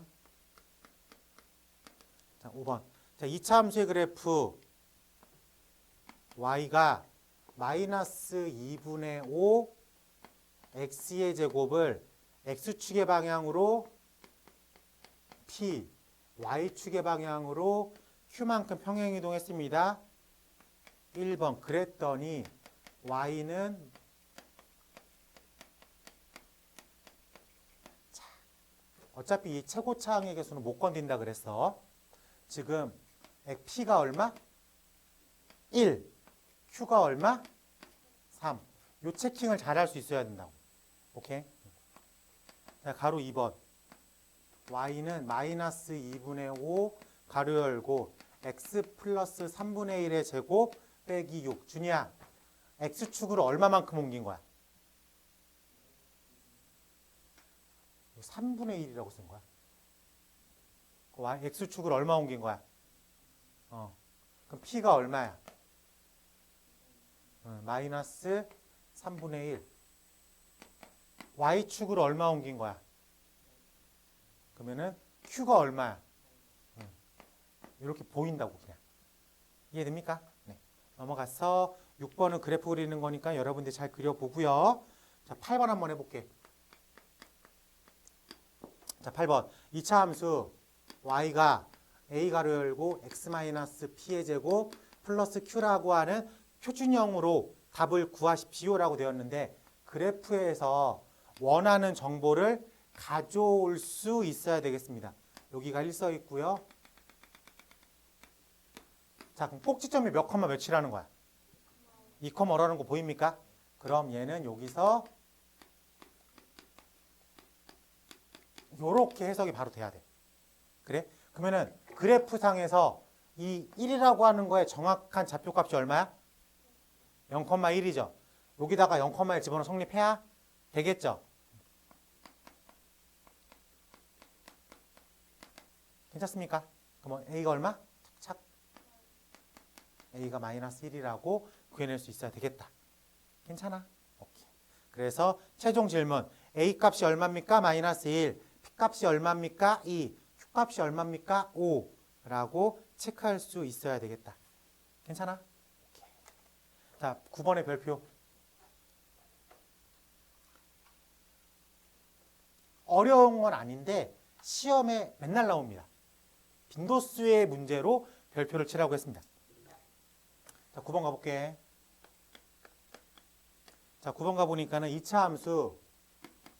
자, 5번. 자, 2차 함수의 그래프 y가 마이너스 2분의 5 x의 제곱을 x축의 방향으로 p, y축의 방향으로 q만큼 평행이동했습니다. 1번. 그랬더니 y는 어차피 이 최고차항의 개수는 못 건든다 그랬어. 지금 p가 얼마? 1. q가 얼마? 3. 요 체킹을 잘 할 수 있어야 된다고. 오케이? 자, 가로 2번. y는 마이너스 2분의 5 가로 열고 x 플러스 3분의 1의 제곱 빼기 6. 준이야, x축으로 얼마만큼 옮긴 거야? 3분의 1이라고 쓴 거야. x축으로 얼마 옮긴 거야? 그럼 p가 얼마야? 마이너스 3분의 1. y축으로 얼마 옮긴 거야? 그러면은 q가 얼마야? 이렇게 보인다고 그냥. 이해됩니까? 네. 넘어가서 6번은 그래프 그리는 거니까 여러분들 잘 그려보고요. 자, 8번 한번 해볼게. 자, 8번. 2차 함수 y가 a 가로 열고 x-p의 제곱 플러스 q라고 하는 표준형으로 답을 구하십시오라고 되었는데 그래프에서 원하는 정보를 가져올 수 있어야 되겠습니다. 여기가 1 써 있고요. 자, 그럼 꼭지점이 몇 컴마 몇이라는 거야? 2,5라는 거 보입니까? 그럼 얘는 여기서 요렇게 해석이 바로 돼야 돼. 그래? 그러면은 그래프상에서 이 1이라고 하는 거의 정확한 좌표값이 얼마야? 0,1이죠. 여기다가 0,1 집어넣어 성립해야 되겠죠. 괜찮습니까? 그럼 a가 얼마? 착. a가 마이너스 1이라고 구해낼 수 있어야 되겠다. 괜찮아? 오케이. 그래서 최종 질문. a 값이 얼마입니까? 마이너스 1. p 값이 얼마입니까? 2. q 값이 얼마입니까? 5. 라고 체크할 수 있어야 되겠다. 괜찮아? 오케이. 자, 9번의 별표. 어려운 건 아닌데 시험에 맨날 나옵니다. 빈도수의 문제로 별표를 치라고 했습니다. 자, 9번 가볼게. 자, 9번 가보니까는 2차 함수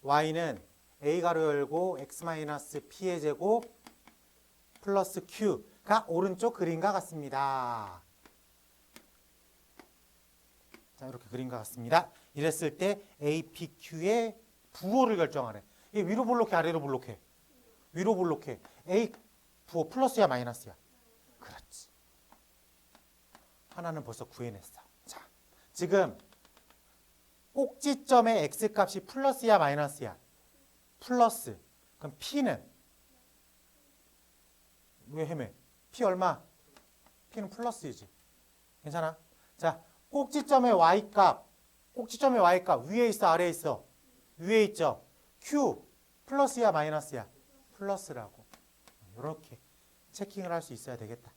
y는 a 가로 열고 x-p의 제곱 플러스 q가 오른쪽 그림과 같습니다. 자, 이렇게 그림과 같습니다. 이랬을 때 a, p, q의 부호를 결정하래. 이게 위로 볼록해, 아래로 볼록해? 위로 볼록해. a 부호 플러스야, 마이너스야? 그렇지. 하나는 벌써 구해냈어. 자, 지금 꼭지점의 x값이 플러스야, 마이너스야? 플러스. 그럼 p는? 왜 헤매? p 얼마? p는 플러스이지. 괜찮아? 자, 꼭지점의 y값. 꼭지점의 y값 위에 있어, 아래에 있어? 위에 있죠? q 플러스야, 마이너스야? 플러스라고. 이렇게 체킹을 할 수 있어야 되겠다.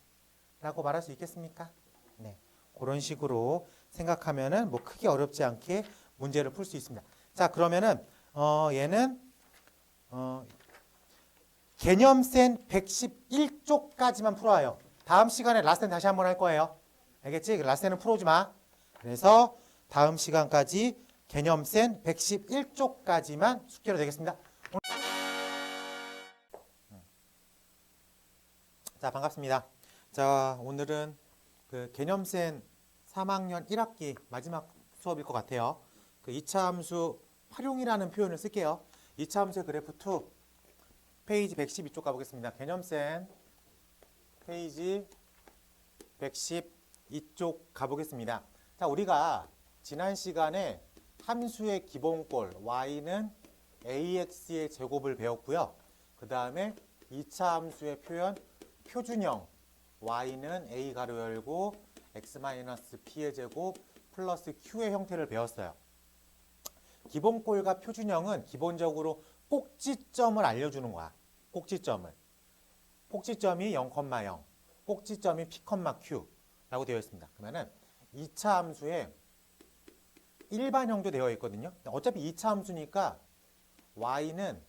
라고 말할 수 있겠습니까? 네. 그런 식으로 생각하면은 뭐 크게 어렵지 않게 문제를 풀 수 있습니다. 자, 그러면은 얘는 개념센 111쪽까지만 풀어요. 다음 시간에 라센 다시 한번 할 거예요. 알겠지? 라센은 풀어오지 마. 그래서 다음 시간까지 개념센 111쪽까지만 숙제로 되겠습니다. 자, 반갑습니다. 자, 오늘은 그 개념센 3학년 1학기 마지막 수업일 것 같아요. 그 2차 함수 활용이라는 표현을 쓸게요. 2차 함수의 그래프 2 페이지 112쪽 가보겠습니다. 개념센 페이지 112쪽 가보겠습니다. 자, 우리가 지난 시간에 함수의 기본꼴 y는 ax의 제곱을 배웠고요. 그 다음에 2차 함수의 표현 표준형 y는 a 가로 열고 x-p의 제곱 플러스 q의 형태를 배웠어요. 기본꼴과 표준형은 기본적으로 꼭지점을 알려주는 거야. 꼭지점을. 꼭지점이 0,0, 꼭지점이 P,Q라고 되어 있습니다. 그러면은 2차 함수에 일반형도 되어 있거든요. 어차피 2차 함수니까 y는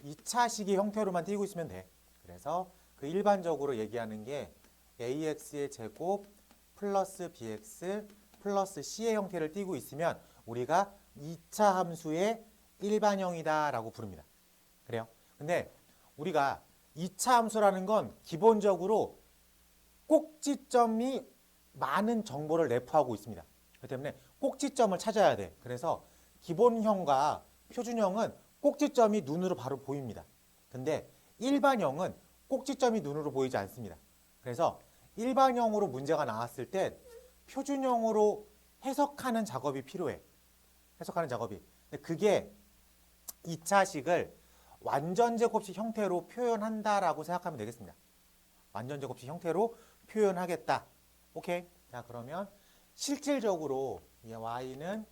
2차식의 형태로만 띄고 있으면 돼. 그래서 그 일반적으로 얘기하는 게 ax의 제곱 플러스 bx 플러스 c의 형태를 띄고 있으면 우리가 2차 함수의 일반형이다 라고 부릅니다. 그래요? 근데 우리가 2차 함수라는 건 기본적으로 꼭지점이 많은 정보를 내포하고 있습니다. 그렇기 때문에 꼭지점을 찾아야 돼. 그래서 기본형과 표준형은 꼭지점이 눈으로 바로 보입니다. 근데 일반형은 꼭지점이 눈으로 보이지 않습니다. 그래서 일반형으로 문제가 나왔을 때 표준형으로 해석하는 작업이 필요해. 해석하는 작업이. 근데 그게 2차식을 완전제곱식 형태로 표현한다라고 생각하면 되겠습니다. 완전제곱식 형태로 표현하겠다. 오케이. 자, 그러면 실질적으로 이 y는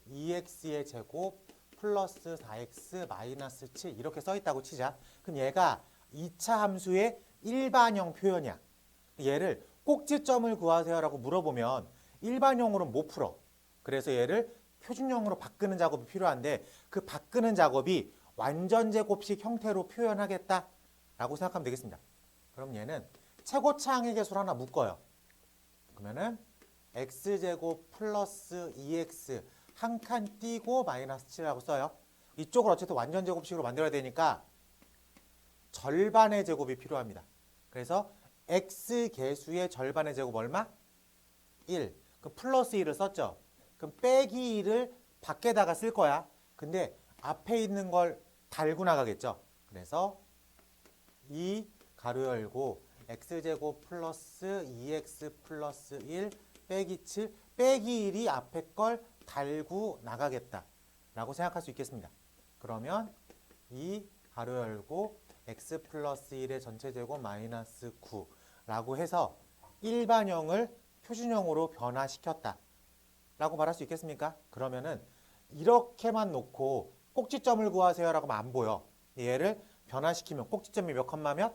2x의 제곱 플러스 4x 마이너스 7 이렇게 써 있다고 치자. 그럼 얘가 2차 함수의 일반형 표현이야. 얘를 꼭지점을 구하세요라고 물어보면 일반형으로는 못 풀어. 그래서 얘를 표준형으로 바꾸는 작업이 필요한데 그 바꾸는 작업이 완전제곱식 형태로 표현하겠다라고 생각하면 되겠습니다. 그럼 얘는 최고차항의 개수를 하나 묶어요. 그러면은 x제곱 플러스 2x 한 칸 띄고 마이너스 7이라고 써요. 이쪽을 어쨌든 완전제곱식으로 만들어야 되니까 절반의 제곱이 필요합니다. 그래서 x 개수의 절반의 제곱 얼마? 1. 그럼 플러스 1을 썼죠. 그럼 빼기 1을 밖에다가 쓸 거야. 근데 앞에 있는 걸 달고 나가겠죠. 그래서 2 가로 열고 x제곱 플러스 2x 플러스 1 빼기 7 빼기 1이 앞에 걸 달고 나가겠다 라고 생각할 수 있겠습니다. 그러면 2 가로 열고 x 플러스 1의 전체 제곱 마이너스 9 라고 해서 일반형을 표준형으로 변화시켰다 라고 말할 수 있겠습니까? 그러면은 이렇게만 놓고 꼭지점을 구하세요 라고 하면 안 보여. 얘를 변화시키면 꼭지점이 몇 컴마 몇?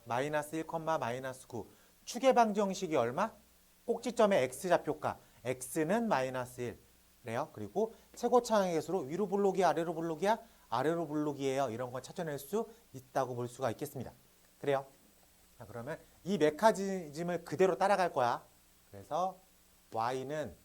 마이너스 1, 마이너스 9. 추계 방정식이 얼마? 꼭지점의 x좌표가 x는 마이너스 1. 그래요. 그리고 최고차항의 개수로 위로 블록이야, 아래로 블록이야? 아래로 블록이에요. 이런 걸 찾아낼 수 있다고 볼 수가 있겠습니다. 그래요. 자, 그러면 이 메커니즘을 그대로 따라갈 거야. 그래서 y는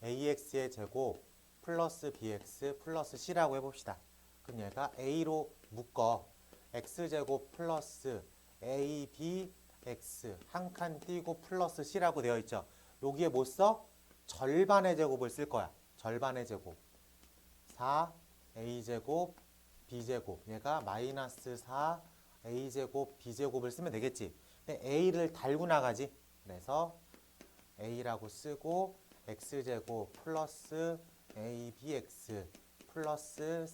ax의 제곱 플러스 bx 플러스 c라고 해봅시다. 그럼 얘가 a로 묶어 x제곱 플러스 abx 한 칸 띄고 플러스 c라고 되어 있죠. 여기에 뭐 써? 절반의 제곱을 쓸 거야. 절반의 제곱 4a제곱 b제곱 얘가 마이너스 4a제곱 b제곱을 쓰면 되겠지. 근데 a를 달고 나가지. 그래서 a라고 쓰고 x제곱 플러스 abx 플러스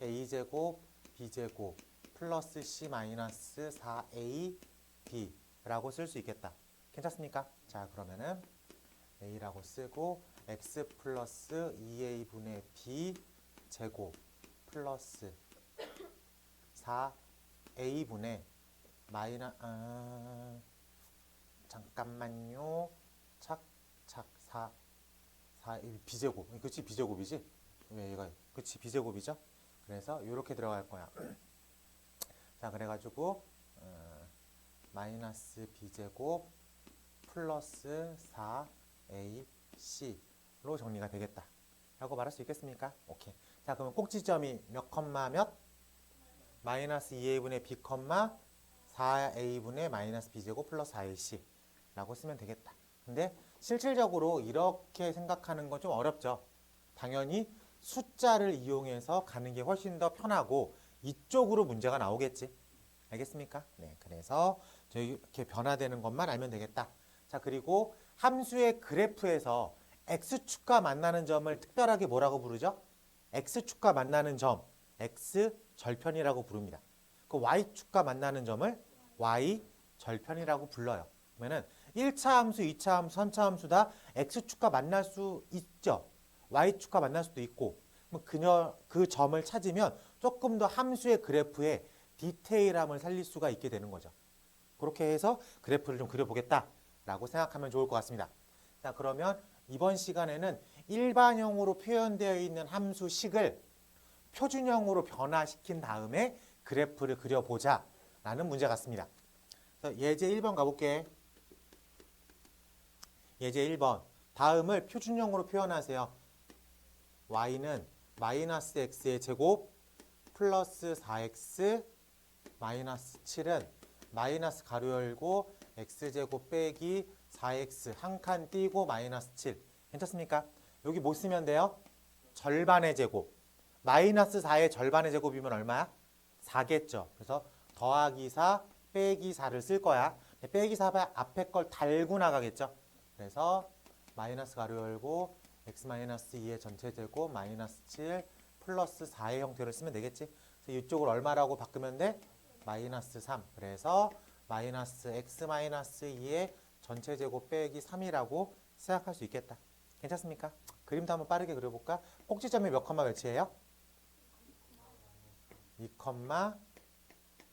4a제곱 b제곱 플러스 c 마이너스 4ab라고 쓸 수 있겠다. 괜찮습니까? 자, 그러면은 a라고 쓰고 x 플러스 2a분의 b 제곱 플러스 4a분의 잠깐만요. 착착 1 b제곱. 그치 b제곱이지? 왜 얘가 그치 b제곱이죠? 그래서 이렇게 들어갈 거야. 자, 그래가지고 마이너스 b제곱 플러스 4ac로 정리가 되겠다 라고 말할 수 있겠습니까? 오케이. 자, 그러면 꼭지점이 몇 컴마 몇? 마이너스 2a분의 b 컴마 4a분의 마이너스 b제곱 플러스 4ac 라고 쓰면 되겠다. 근데 실질적으로 이렇게 생각하는 건 좀 어렵죠. 당연히 숫자를 이용해서 가는 게 훨씬 더 편하고 이쪽으로 문제가 나오겠지. 알겠습니까? 네, 그래서 이렇게 변화되는 것만 알면 되겠다. 자, 그리고 함수의 그래프에서 x축과 만나는 점을 특별하게 뭐라고 부르죠? x축과 만나는 점, x절편이라고 부릅니다. 그 y축과 만나는 점을 y절편이라고 불러요. 그러면은 1차 함수, 2차 함수, 3차 함수 다 x축과 만날 수 있죠. y축과 만날 수도 있고 그 점을 찾으면 조금 더 함수의 그래프에 디테일함을 살릴 수가 있게 되는 거죠. 그렇게 해서 그래프를 좀 그려보겠다라고 생각하면 좋을 것 같습니다. 자, 그러면 이번 시간에는 일반형으로 표현되어 있는 함수식을 표준형으로 변화시킨 다음에 그래프를 그려보자 라는 문제 같습니다. 예제 1번 가볼게. 예제 1번. 다음을 표준형으로 표현하세요. y는 마이너스 x의 제곱 플러스 4x 마이너스 7은 마이너스 가로 열고 x제곱 빼기 4x 한 칸 띄고 마이너스 7. 괜찮습니까? 여기 뭐 쓰면 돼요? 절반의 제곱. 마이너스 4의 절반의 제곱이면 얼마야? 4겠죠. 그래서 더하기 4 빼기 4를 쓸 거야. 빼기 4 앞에 걸 달고 나가겠죠. 그래서 마이너스 가로 열고 x 마이너스 2의 전체 제곱 마이너스 7 플러스 4의 형태로 쓰면 되겠지. 그래서 이쪽을 얼마라고 바꾸면 돼? 마이너스 3. 그래서 마이너스 x 마이너스 2의 전체 제곱 빼기 3이라고 생각할 수 있겠다. 괜찮습니까? 그림도 한번 빠르게 그려볼까? 꼭지점이 몇 컴마 몇이에요? 2 컴마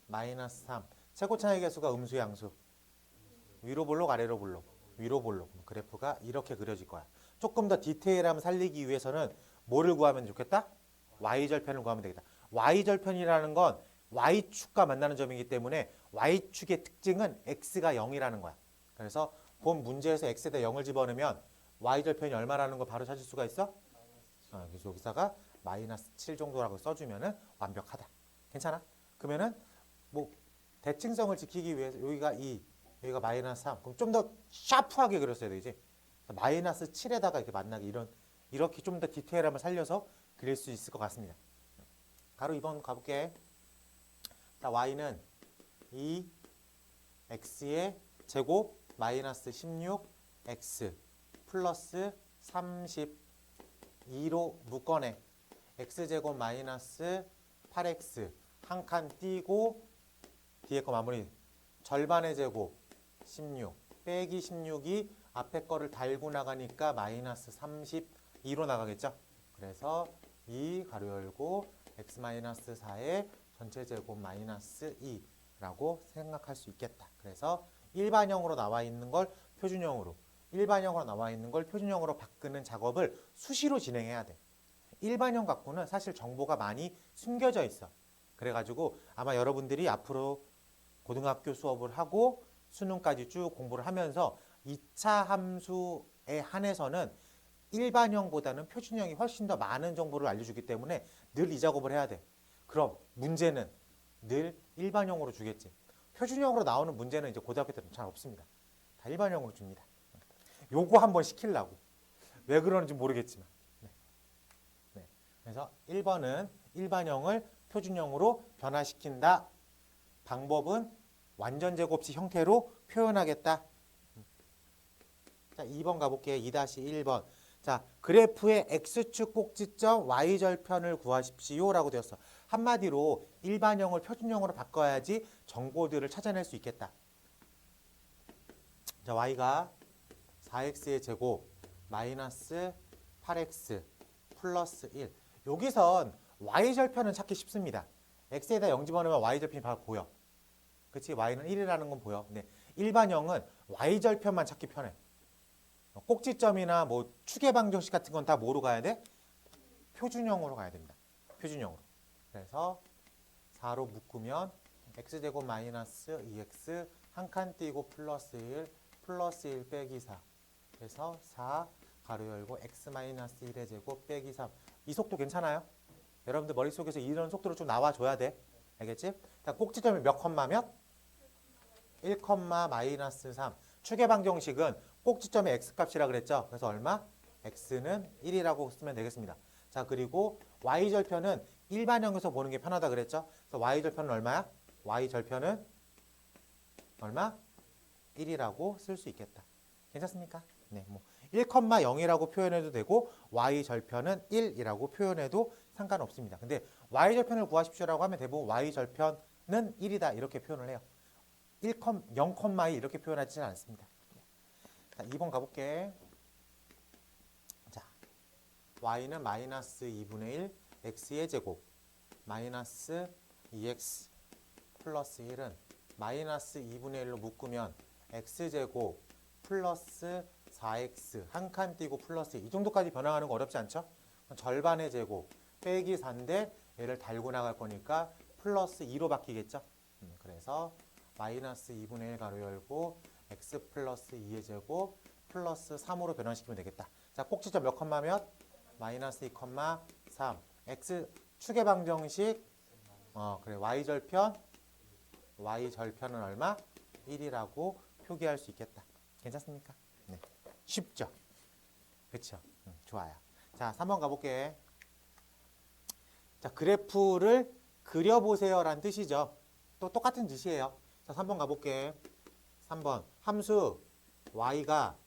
마이너스 3. 최고차의 개수가 음수 양수. 위로 볼록 아래로 볼록. 위로 볼록. 그래프가 이렇게 그려질 거야. 조금 더 디테일함을 살리기 위해서는 뭐를 구하면 좋겠다? y절편을 구하면 되겠다. y절편이라는 건 y축과 만나는 점이기 때문에 y축의 특징은 x가 0이라는 거야. 그래서 본 문제에서 x에다 0을 집어넣으면 y절편이 얼마라는 걸 바로 찾을 수가 있어? 그래서 여기다가 마이너스 7 정도라고 써주면 완벽하다. 괜찮아? 그러면은 뭐 대칭성을 지키기 위해서 여기가 2, 여기가 마이너스 3. 그럼 좀 더 샤프하게 그렸어야 되지. 마이너스 7에다가 이렇게 만나게 이렇게 좀 더 디테일함을 살려서 그릴 수 있을 것 같습니다. 바로 2번 가볼게. 자, y는 2x의 제곱 마이너스 16x 플러스 32로 묶어내. x제곱 마이너스 8x 한 칸 띄고 뒤에 거 마무리. 절반의 제곱 16 빼기 16이 앞에 거를 달고 나가니까 마이너스 32로 나가겠죠. 그래서 2 가로 열고 x 마이너스 4의 전체 제곱 마이너스 2라고 생각할 수 있겠다. 그래서 일반형으로 나와 있는 걸 표준형으로, 일반형으로 나와 있는 걸 표준형으로 바꾸는 작업을 수시로 진행해야 돼. 일반형 갖고는 사실 정보가 많이 숨겨져 있어. 그래가지고 아마 여러분들이 앞으로 고등학교 수업을 하고 수능까지 쭉 공부를 하면서 2차 함수에 한해서는 일반형보다는 표준형이 훨씬 더 많은 정보를 알려주기 때문에 늘 이 작업을 해야 돼. 그럼 문제는 늘 일반형으로 주겠지. 표준형으로 나오는 문제는 이제 고등학교 때는 잘 없습니다. 다 일반형으로 줍니다. 요거 한번 시키려고. 왜 그러는지 모르겠지만. 네. 그래서 1번은 일반형을 표준형으로 변화시킨다. 방법은 완전제곱식 형태로 표현하겠다. 자, 2번 가볼게요. 2-1번. 자, 그래프의 x축 꼭지점 y절편을 구하십시오 라고 되었어. 한마디로 일반형을 표준형으로 바꿔야지 정보들을 찾아낼 수 있겠다. 자, y가 4x의 제곱 마이너스 8x 플러스 1. 여기선 y절편은 찾기 쉽습니다. x에다 0 집어넣으면 y절편이 바로 보여. 그치? y는 1이라는 건 보여. 근데 일반형은 y절편만 찾기 편해. 꼭지점이나 뭐 축의 방정식 같은 건 다 뭐로 가야 돼? 표준형으로 가야 됩니다. 표준형으로. 그래서 4로 묶으면 x제곱 마이너스 2x 한 칸 띄고 플러스 1 빼기 4. 그래서 4 가로 열고 x 마이너스 1의 제곱 빼기 3. 이 속도 괜찮아요? 여러분들 머릿속에서 이런 속도로 좀 나와줘야 돼. 알겠지? 꼭지점이 몇 컴마면? 1 컴마 마이너스 3. 축의 방정식은 꼭지점의 x값이라 그랬죠. 그래서 얼마? x는 1이라고 쓰면 되겠습니다. 자, 그리고 y절편은 일반형에서 보는 게 편하다 그랬죠. 그래서 y절편은 얼마야? y절편은 얼마? 1이라고 쓸 수 있겠다. 괜찮습니까? 네, 뭐 1,0이라고 표현해도 되고 y절편은 1이라고 표현해도 상관없습니다. 근데 y절편을 구하십시오라고 하면 대부분 y절편은 1이다 이렇게 표현을 해요. 0,2 이렇게 표현하지는 않습니다. 자, 2번 가볼게. 자, y는 마이너스 2분의 1 x의 제곱 마이너스 2x 플러스 1은 마이너스 2분의 1로 묶으면 x제곱 플러스 4x 한 칸 띄고 플러스 2 정도까지 변화하는 거 어렵지 않죠? 절반의 제곱 빼기 4인데 얘를 달고 나갈 거니까 플러스 2로 바뀌겠죠? 그래서 마이너스 2분의 1 가로 열고 x 플러스 2의 제곱 플러스 3으로 변환시키면 되겠다. 자, 꼭지점 몇 컴마 몇? 마이너스 2 컴마 3. x 축의 방정식 그래 y절편은 얼마? 1이라고 표기할 수 있겠다. 괜찮습니까? 네. 쉽죠? 그렇죠? 좋아요. 자, 3번 가볼게. 자, 그래프를 그려보세요라는 뜻이죠. 또 똑같은 뜻이에요. 자, 3번 가볼게. 3번 함수 y가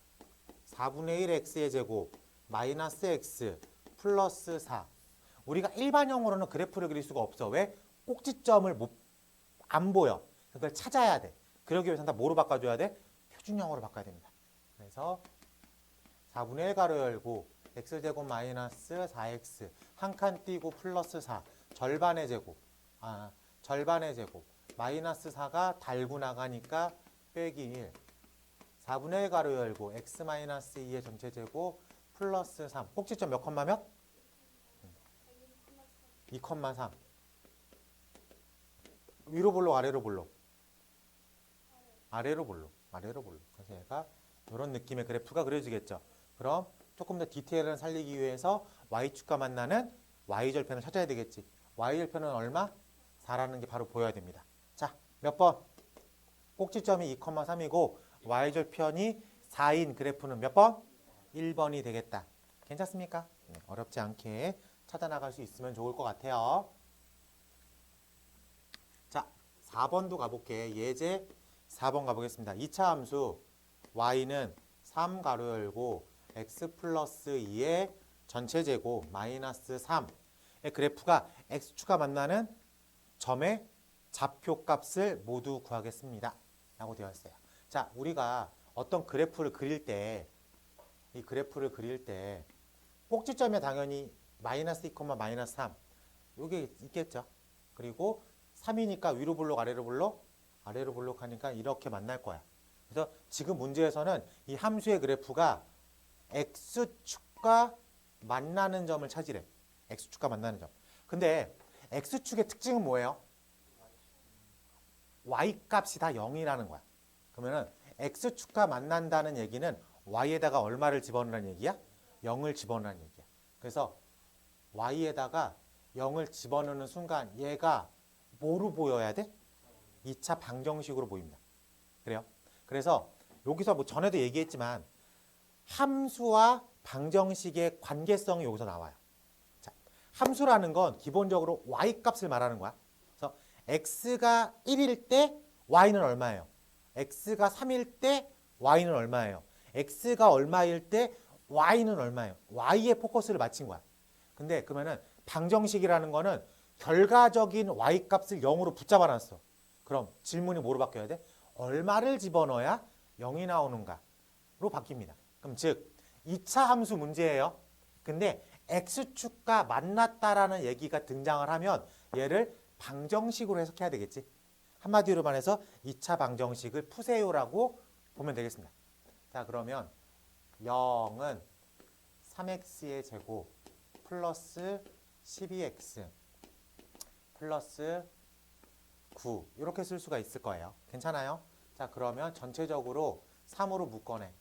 4분의 1 x의 제곱 마이너스 x 플러스 4. 우리가 일반형으로는 그래프를 그릴 수가 없어. 왜? 꼭지점을 안 보여. 그걸 찾아야 돼. 그러기 위해서는 다 뭐로 바꿔줘야 돼? 표준형으로 바꿔야 됩니다. 그래서 4분의 1 가로 열고 x제곱 마이너스 4x 한 칸 띄고 플러스 4 절반의 제곱 마이너스 4가 달고 나가니까 빼기 1 4분의 1 가로 열고 x 마이너스 2의 전체 제곱 플러스 3 꼭지점 몇 컴마 몇? 2 컴마 3 위로 볼록 아래로 볼록? 아래로 볼록. 그래서 얘가 이런 느낌의 그래프가 그려지겠죠. 그럼 조금 더 디테일을 살리기 위해서 y축과 만나는 y절편을 찾아야 되겠지. y절편은 얼마? 4라는 게 바로 보여야 됩니다. 자, 몇 번? 꼭지점이 2,3이고 y절편이 4인 그래프는 몇 번? 1번이 되겠다. 괜찮습니까? 네, 어렵지 않게 찾아나갈 수 있으면 좋을 것 같아요. 자, 4번도 가볼게. 예제 4번 가보겠습니다. 2차 함수 y는 3 가로 열고 x 플러스 2의 전체 제곱 마이너스 3의 그래프가 x축과 만나는 점의 좌표값을 모두 구하겠습니다. 라고 되어 있어요. 자, 우리가 어떤 그래프를 그릴 때 이 그래프를 그릴 때 꼭지점에 당연히 마이너스 2, 마이너스 3 이게 있겠죠. 그리고 3이니까 위로 볼록 아래로 볼록 하니까 이렇게 만날 거야. 그래서 지금 문제에서는 이 함수의 그래프가 x축과 만나는 점을 찾으래. x축과 만나는 점. 근데 x축의 특징은 뭐예요? y값이 다 0이라는 거야. 그러면은 x축과 만난다는 얘기는 y에다가 얼마를 집어넣으라는 얘기야? 0을 집어넣으라는 얘기야. 그래서 y에다가 0을 집어넣는 순간 얘가 뭐로 보여야 돼? 2차 방정식으로 보입니다. 그래요? 그래서 여기서 뭐 전에도 얘기했지만 함수와 방정식의 관계성이 여기서 나와요. 자, 함수라는 건 기본적으로 y값을 말하는 거야. 그래서 x가 1일 때 y는 얼마예요? x가 3일 때 y는 얼마예요? x가 얼마일 때 y는 얼마예요? y에 포커스를 맞춘 거야. 근데 그러면은 방정식이라는 거는 결과적인 y값을 0으로 붙잡아 놨어. 그럼 질문이 뭐로 바뀌어야 돼? 얼마를 집어넣어야 0이 나오는가로 바뀝니다. 그럼 즉 2차 함수 문제예요. 근데 x축과 만났다라는 얘기가 등장을 하면 얘를 방정식으로 해석해야 되겠지. 한마디로 말해서 2차 방정식을 푸세요라고 보면 되겠습니다. 자, 그러면 0은 3x의 제곱 플러스 12x 플러스 9 이렇게 쓸 수가 있을 거예요. 괜찮아요? 자, 그러면 전체적으로 3으로 묶어내.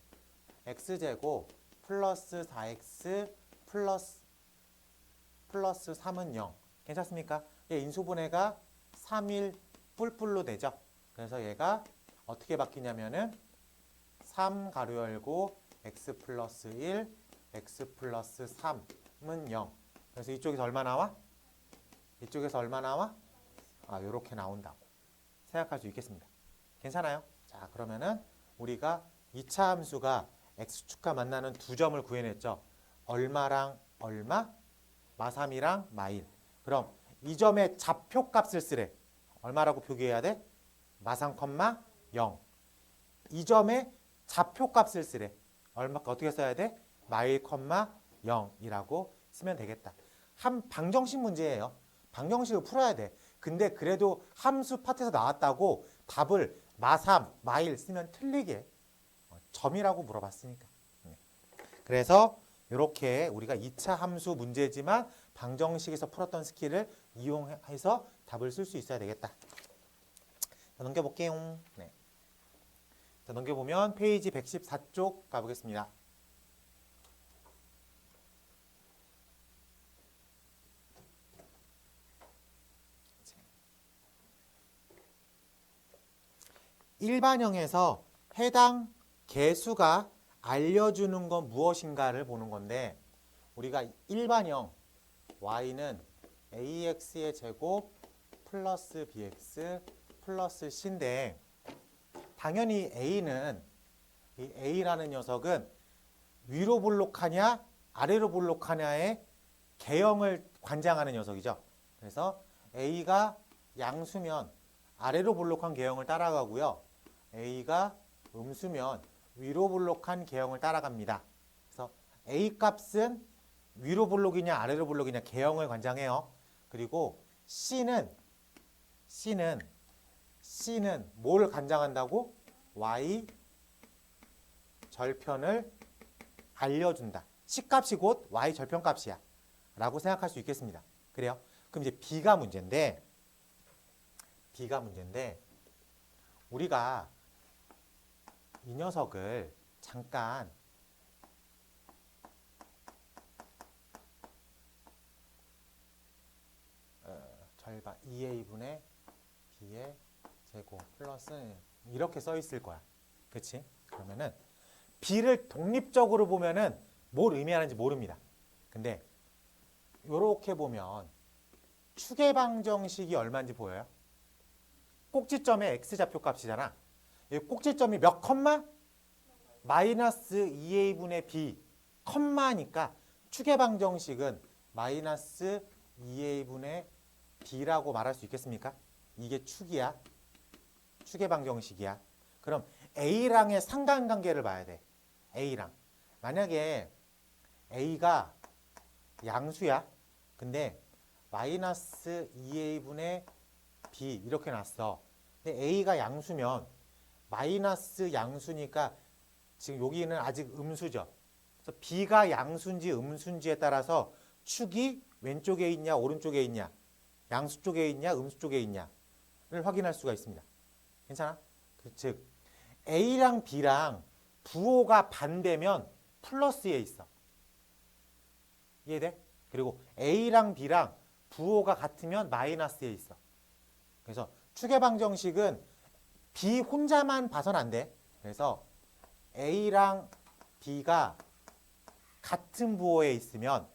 x제곱 플러스 4x 플러스 3은 0. 괜찮습니까? 얘 인수분해가 3일 뿔뿔로 되죠. 그래서 얘가 어떻게 바뀌냐면은 3 가로 열고 x 플러스 1, x 플러스 3은 0. 그래서 이쪽에서 얼마 나와? 이쪽에서 얼마 나와? 요렇게 나온다고 생각할 수 있겠습니다. 괜찮아요? 자, 그러면은 우리가 2차 함수가 x축과 만나는 두 점을 구해냈죠. 얼마랑 얼마? 마3이랑 마1. 그럼 이 점의 좌표값을 쓰래. 얼마라고 표기해야 돼? 마3, 0. 이 점의 좌표값을 쓰래. 얼마 어떻게 써야 돼? 마1, 0이라고 쓰면 되겠다. 방정식 문제예요. 방정식을 풀어야 돼. 근데 그래도 함수 파트에서 나왔다고 답을 마3, 마1 쓰면 틀리게 점이라고 물어봤으니까. 그래서 이렇게 우리가 2차 함수 문제지만 방정식에서 풀었던 스킬을 이용해서 답을 쓸 수 있어야 되겠다. 자, 넘겨볼게요. 네. 자, 넘겨보면 페이지 114쪽 가보겠습니다. 일반형에서 해당 개수가 알려주는 건 무엇인가를 보는 건데 우리가 일반형 y는 ax의 제곱 플러스 bx 플러스 c인데 당연히 a는 이 a라는 녀석은 위로 볼록하냐 아래로 볼록하냐의 개형을 관장하는 녀석이죠. 그래서 a가 양수면 아래로 볼록한 개형을 따라가고요. a가 음수면 위로 볼록한 개형을 따라갑니다. 그래서 a 값은 위로 볼록이냐 아래로 볼록이냐 개형을 관장해요. 그리고 c는 뭘 관장한다고? y 절편을 알려준다. c 값이 곧 y 절편 값이야 라고 생각할 수 있겠습니다. 그래요? 그럼 이제 b가 문제인데 우리가 이 녀석을 잠깐 절반 2a분의 b의 제곱 플러스 이렇게 써 있을 거야. 그치? 그러면은 b를 독립적으로 보면은 뭘 의미하는지 모릅니다. 근데 이렇게 보면 추계 방정식이 얼마인지 보여요? 꼭지점의 x좌표 값이잖아. 이 꼭지점이 몇 컴마? 마이너스 2a분의 b 컴마니까 추계 방정식은 마이너스 2a분의 b라고 말할 수 있겠습니까? 이게 축이야. 추계 방정식이야. 그럼 a랑의 상관관계를 봐야 돼. a랑. 만약에 a가 양수야. 근데 마이너스 2a분의 b 이렇게 놨어. 근데 a가 양수면 마이너스 양수니까 지금 여기는 아직 음수죠. 그래서 b가 양수인지 음수인지에 따라서 축이 왼쪽에 있냐 오른쪽에 있냐 양수 쪽에 있냐 음수 쪽에 있냐를 확인할 수가 있습니다. 괜찮아? 즉 a랑 b랑 부호가 반대면 플러스에 있어. 이해돼? 그리고 a랑 b랑 부호가 같으면 마이너스에 있어. 그래서 추계 방정식은 b 혼자만 봐선 안 돼. 그래서 a랑 b가 같은 부호에 있으면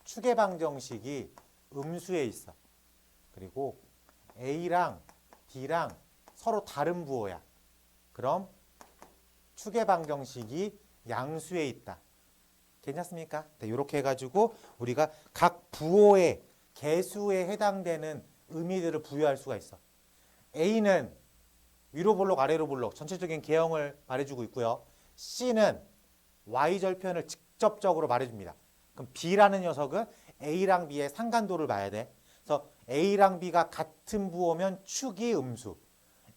추계 방정식이 음수에 있어. 그리고 a랑 b랑 서로 다른 부호야. 그럼 추계 방정식이 양수에 있다. 괜찮습니까? 네, 이렇게 해가지고 우리가 각 부호의 개수에 해당되는 의미들을 부여할 수가 있어. A는 위로 볼록 아래로 볼록 전체적인 개형을 말해주고 있고요. C는 Y절편을 직접적으로 말해줍니다. 그럼 B라는 녀석은 A랑 B의 상관도를 봐야 돼. 그래서 A랑 B가 같은 부호면 축이 음수,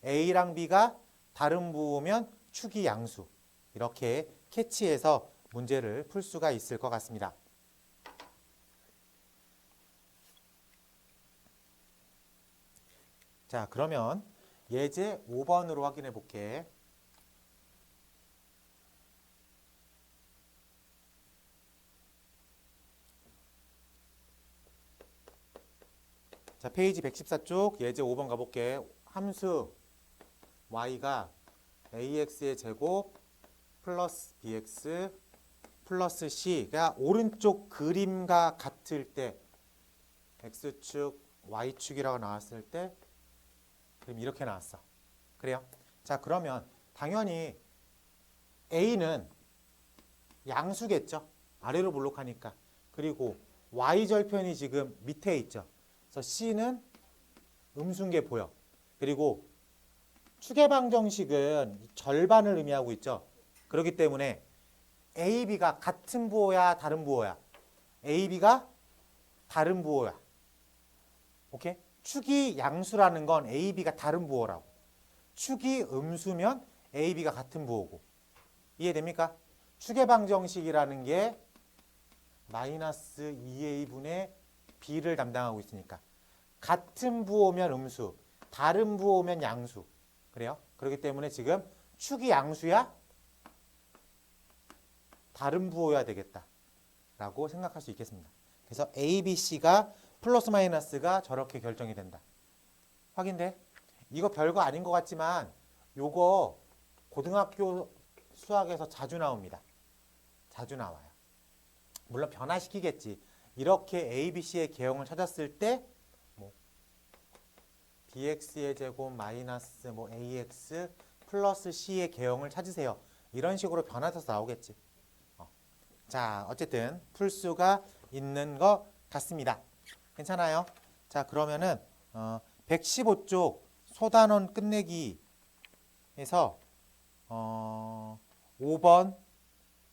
A랑 B가 다른 부호면 축이 양수. 이렇게 캐치해서 문제를 풀 수가 있을 것 같습니다. 자, 그러면 예제 5번으로 확인해 볼게. 자, 페이지 114쪽 예제 5번 가볼게. 함수 y가 ax의 제곱 플러스 bx 플러스 c가 오른쪽 그림과 같을 때 x축, y축이라고 나왔을 때 그럼 이렇게 나왔어. 그래요? 자, 그러면 당연히 a는 양수겠죠. 아래로 볼록하니까. 그리고 y절편이 지금 밑에 있죠. 그래서 c는 음수인 게 보여. 그리고 추계 방정식은 절반을 의미하고 있죠. 그렇기 때문에 A, B가 같은 부호야, 다른 부호야? A, B가 다른 부호야. 오케이? 축이 양수라는 건 A, B가 다른 부호라고. 축이 음수면 A, B가 같은 부호고. 이해됩니까? 축의 방정식이라는 게 마이너스 2A분의 B를 담당하고 있으니까. 같은 부호면 음수, 다른 부호면 양수. 그래요? 그렇기 때문에 지금 축이 양수야? 다른 부호여야 되겠다. 라고 생각할 수 있겠습니다. 그래서 A, B, C가 플러스 마이너스가 저렇게 결정이 된다. 확인돼? 이거 별거 아닌 것 같지만 요거 고등학교 수학에서 자주 나옵니다. 자주 나와요. 물론 변화시키겠지. 이렇게 A, B, C의 개형을 찾았을 때 뭐 bx의 제곱 마이너스 뭐 ax 플러스 c의 개형을 찾으세요. 이런 식으로 변화돼서 나오겠지. 자, 어쨌든 풀수가 있는 것 같습니다. 괜찮아요? 자, 그러면은 115쪽 소단원 끝내기에서 5번,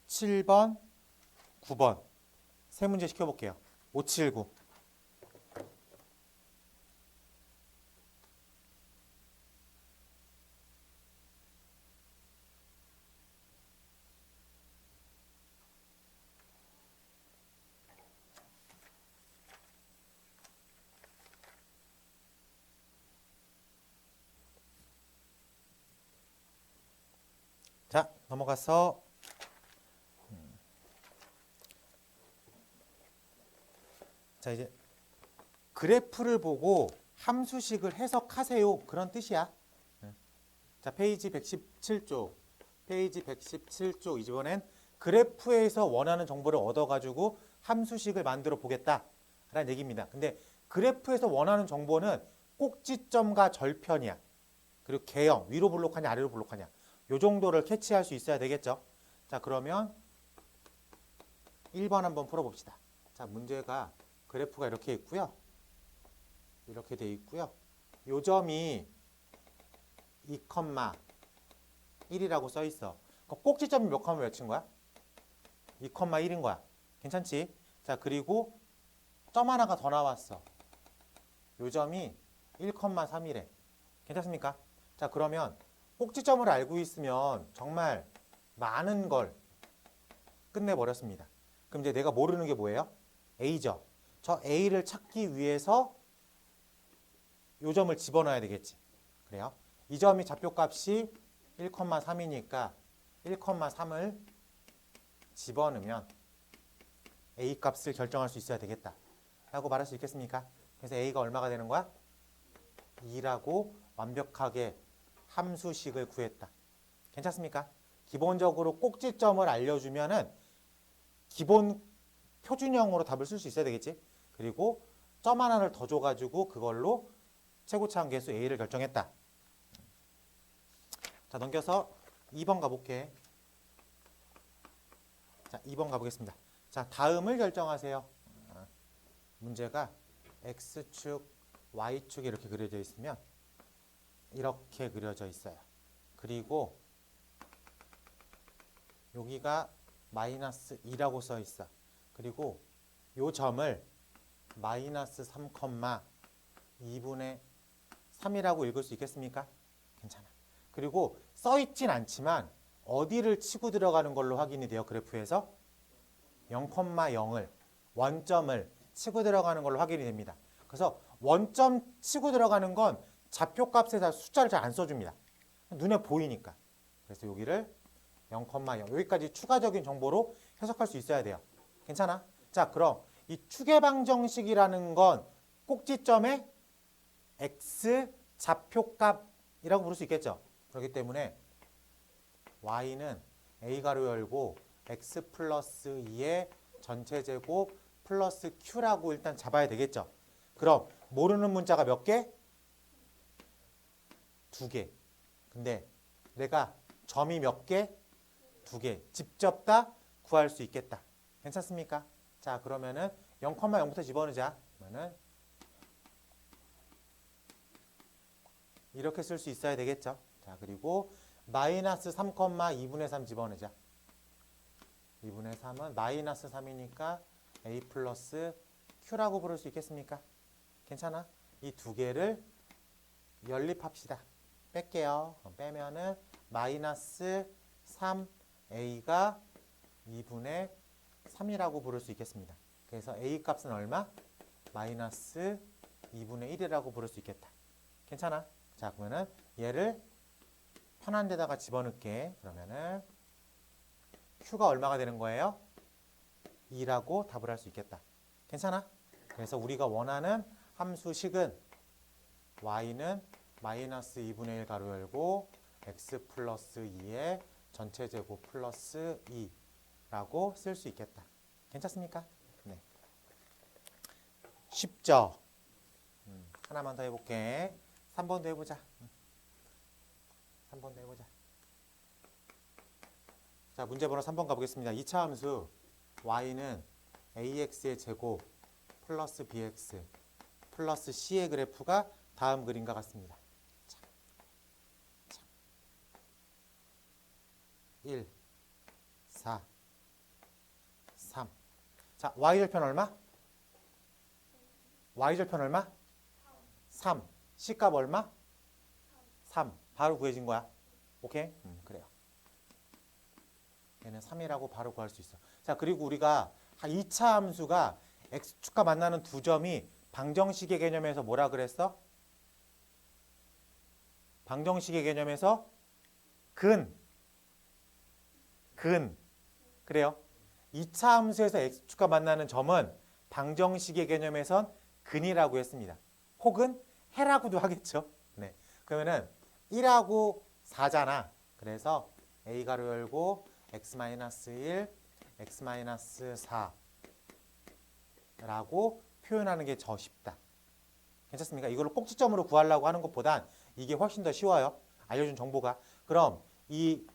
7번, 9번 세 문제 시켜볼게요. 579. 자, 넘어가서 자, 이제 그래프를 보고 함수식을 해석하세요. 그런 뜻이야. 자, 페이지 117쪽. 페이지 117쪽 이번엔 그래프에서 원하는 정보를 얻어가지고 함수식을 만들어 보겠다라는 얘기입니다. 근데 그래프에서 원하는 정보는 꼭지점과 절편이야. 그리고 개형, 위로 볼록하냐 아래로 볼록하냐. 요 정도를 캐치할 수 있어야 되겠죠. 자, 그러면 1번 한번 풀어봅시다. 자, 문제가 그래프가 이렇게 있고요. 이렇게 돼 있고요. 요 점이 2,1이라고 써 있어. 꼭지점이 몇 컴마 몇인 거야? 2,1인 거야. 괜찮지? 자, 그리고 점 하나가 더 나왔어. 요 점이 1,3이래. 괜찮습니까? 자, 그러면 꼭지점을 알고 있으면 정말 많은 걸 끝내버렸습니다. 그럼 이제 내가 모르는 게 뭐예요? A죠. 저 A를 찾기 위해서 요 점을 집어넣어야 되겠지. 그래요? 이 점이 좌표값이 1,3이니까 1,3을 집어넣으면 A 값을 결정할 수 있어야 되겠다. 라고 말할 수 있겠습니까? 그래서 A가 얼마가 되는 거야? 2라고 완벽하게 함수식을 구했다. 괜찮습니까? 기본적으로 꼭지점을 알려주면은 기본 표준형으로 답을 쓸 수 있어야 되겠지. 그리고 점 하나를 더 줘가지고 그걸로 최고차 함계수 A를 결정했다. 자, 넘겨서 2번 가볼게. 자, 2번 가보겠습니다. 자, 다음을 결정하세요. 문제가 X축, Y축이 이렇게 그려져 있으면 이렇게 그려져 있어요. 그리고 여기가 마이너스 2라고 써 있어. 그리고 요 점을 마이너스 3,2분의 3이라고 읽을 수 있겠습니까? 괜찮아. 그리고 써 있진 않지만 어디를 치고 들어가는 걸로 확인이 돼요. 그래프에서 0,0을 원점을 치고 들어가는 걸로 확인이 됩니다. 그래서 원점 치고 들어가는 건 좌표값에다 숫자를 잘 안 써줍니다. 눈에 보이니까. 그래서 여기를 0,0 여기까지 추가적인 정보로 해석할 수 있어야 돼요. 괜찮아? 자, 그럼 이 축의 방정식이라는 건 꼭지점의 x 좌표값이라고 부를 수 있겠죠. 그렇기 때문에 y는 a 가로 열고 x 플러스 2의 전체 제곱 플러스 q라고 일단 잡아야 되겠죠. 그럼 모르는 문자가 몇 개? 2개. 근데 내가 점이 몇 개? 2개. 직접 다 구할 수 있겠다. 괜찮습니까? 자, 그러면은 0,0부터 집어넣자. 그러면은 이렇게 쓸 수 있어야 되겠죠. 자, 그리고 마이너스 3,2분의 3 집어넣자. 2분의 3은 마이너스 3이니까 a 플러스 q라고 부를 수 있겠습니까? 괜찮아? 이 두 개를 연립합시다. 뺄게요. 빼면은 마이너스 3a가 2분의 3이라고 부를 수 있겠습니다. 그래서 a 값은 얼마? 마이너스 2분의 1이라고 부를 수 있겠다. 괜찮아? 자, 그러면은 얘를 편한 데다가 집어넣게. 그러면은 q가 얼마가 되는 거예요? 2라고 답을 할 수 있겠다. 괜찮아? 그래서 우리가 원하는 함수식은 y는 마이너스 2분의 1 가로 열고 x 플러스 2의 전체 제곱 플러스 2라고 쓸 수 있겠다. 괜찮습니까? 네. 쉽죠? 하나만 더 해볼게. 3번도 해보자. 3번도 해보자. 자, 문제 번호 3번 가보겠습니다. 2차 함수 y는 ax의 제곱 플러스 bx 플러스 c의 그래프가 다음 그림과 같습니다. 자, 1, 4, 3. 자, y절편 얼마? y절편 얼마? 3. c값 얼마? 3. 바로 구해진 거야. 오케이? 그래요. 얘는 3이라고 바로 구할 수 있어. 자, 그리고 우리가 2차 함수가 x축과 만나는 두 점이 방정식의 개념에서 뭐라 그랬어? 방정식의 개념에서 근. 그래요. 2차 함수에서 x축과 만나는 점은 방정식의 개념에선 근이라고 했습니다. 혹은 해라고도 하겠죠. 네. 그러면은 1하고 4잖아. 그래서 a 가로 열고 x-1, x-4라고 표현하는 게 더 쉽다. 괜찮습니까? 이걸로 꼭지점으로 구하려고 하는 것보단 이게 훨씬 더 쉬워요. 알려준 정보가. 그럼 이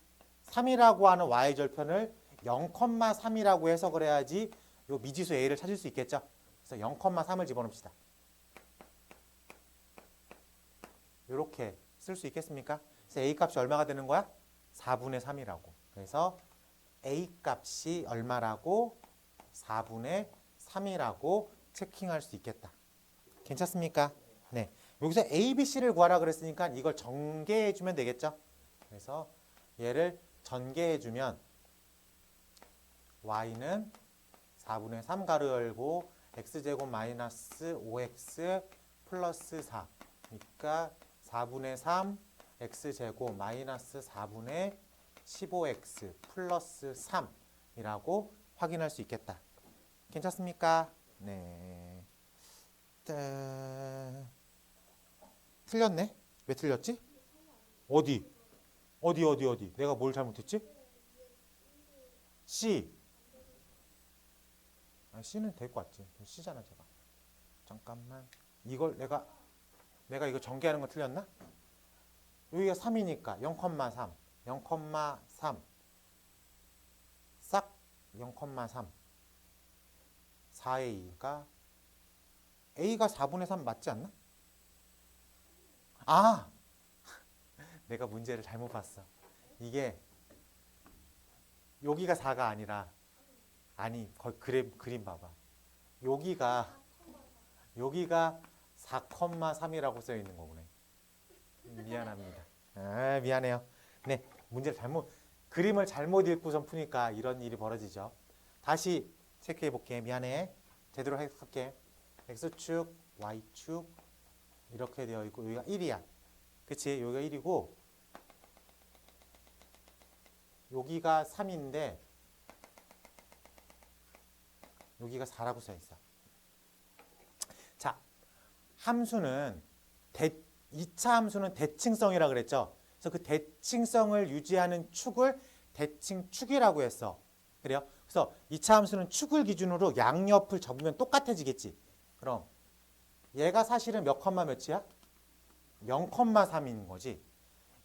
3이라고 하는 y절편을 0,3이라고 해석을 해야지 요 미지수 a를 찾을 수 있겠죠. 그래서 0,3을 집어넣읍시다. 이렇게 쓸 수 있겠습니까? 그래서 a 값이 얼마가 되는 거야? 4분의 3이라고. 그래서 a 값이 얼마라고? 4분의 3이라고 체킹할 수 있겠다. 괜찮습니까? 네. 여기서 a, b, c를 구하라 그랬으니까 이걸 전개해 주면 되겠죠? 그래서 얘를 전개해 주면 y는 4분의 3 가로 열고 x제곱 마이너스 5x 플러스 4. 그러니까 4분의 3 x제곱 마이너스 4분의 15x 플러스 3이라고 확인할 수 있겠다. 괜찮습니까? 네. 틀렸네? 왜 틀렸지? 어디? 내가 뭘 잘못했지? C. C는 될 것 같지. C잖아, 제가. 잠깐만. 이걸 내가 이거 전개하는 거 틀렸나? 여기가 3이니까 0,3. 0,3. 싹 0,3. 4의 2가 A가 4분의 3 맞지 않나? 아! 내가 문제를 잘못 봤어. 이게 여기가 4가 아니라 거의 그림 봐봐. 여기가 4,3이라고 써 있는 거구나. 미안합니다. 미안해요. 네, 그림을 잘못 읽고선 푸니까 이런 일이 벌어지죠. 다시 체크해 볼게. 미안해. 제대로 할게. x축, y축 이렇게 되어 있고 여기가 1이야. 그치? 여기가 1이고 여기가 3인데 여기가 4라고 써 있어. 자, 함수는 2차 함수는 대칭성이라고 그랬죠. 그래서 그 대칭성을 유지하는 축을 대칭축이라고 했어. 그래요? 그래서 2차 함수는 축을 기준으로 양옆을 접으면 똑같아지겠지. 그럼 얘가 사실은 몇 컴마 몇이야? 0,3인 거지.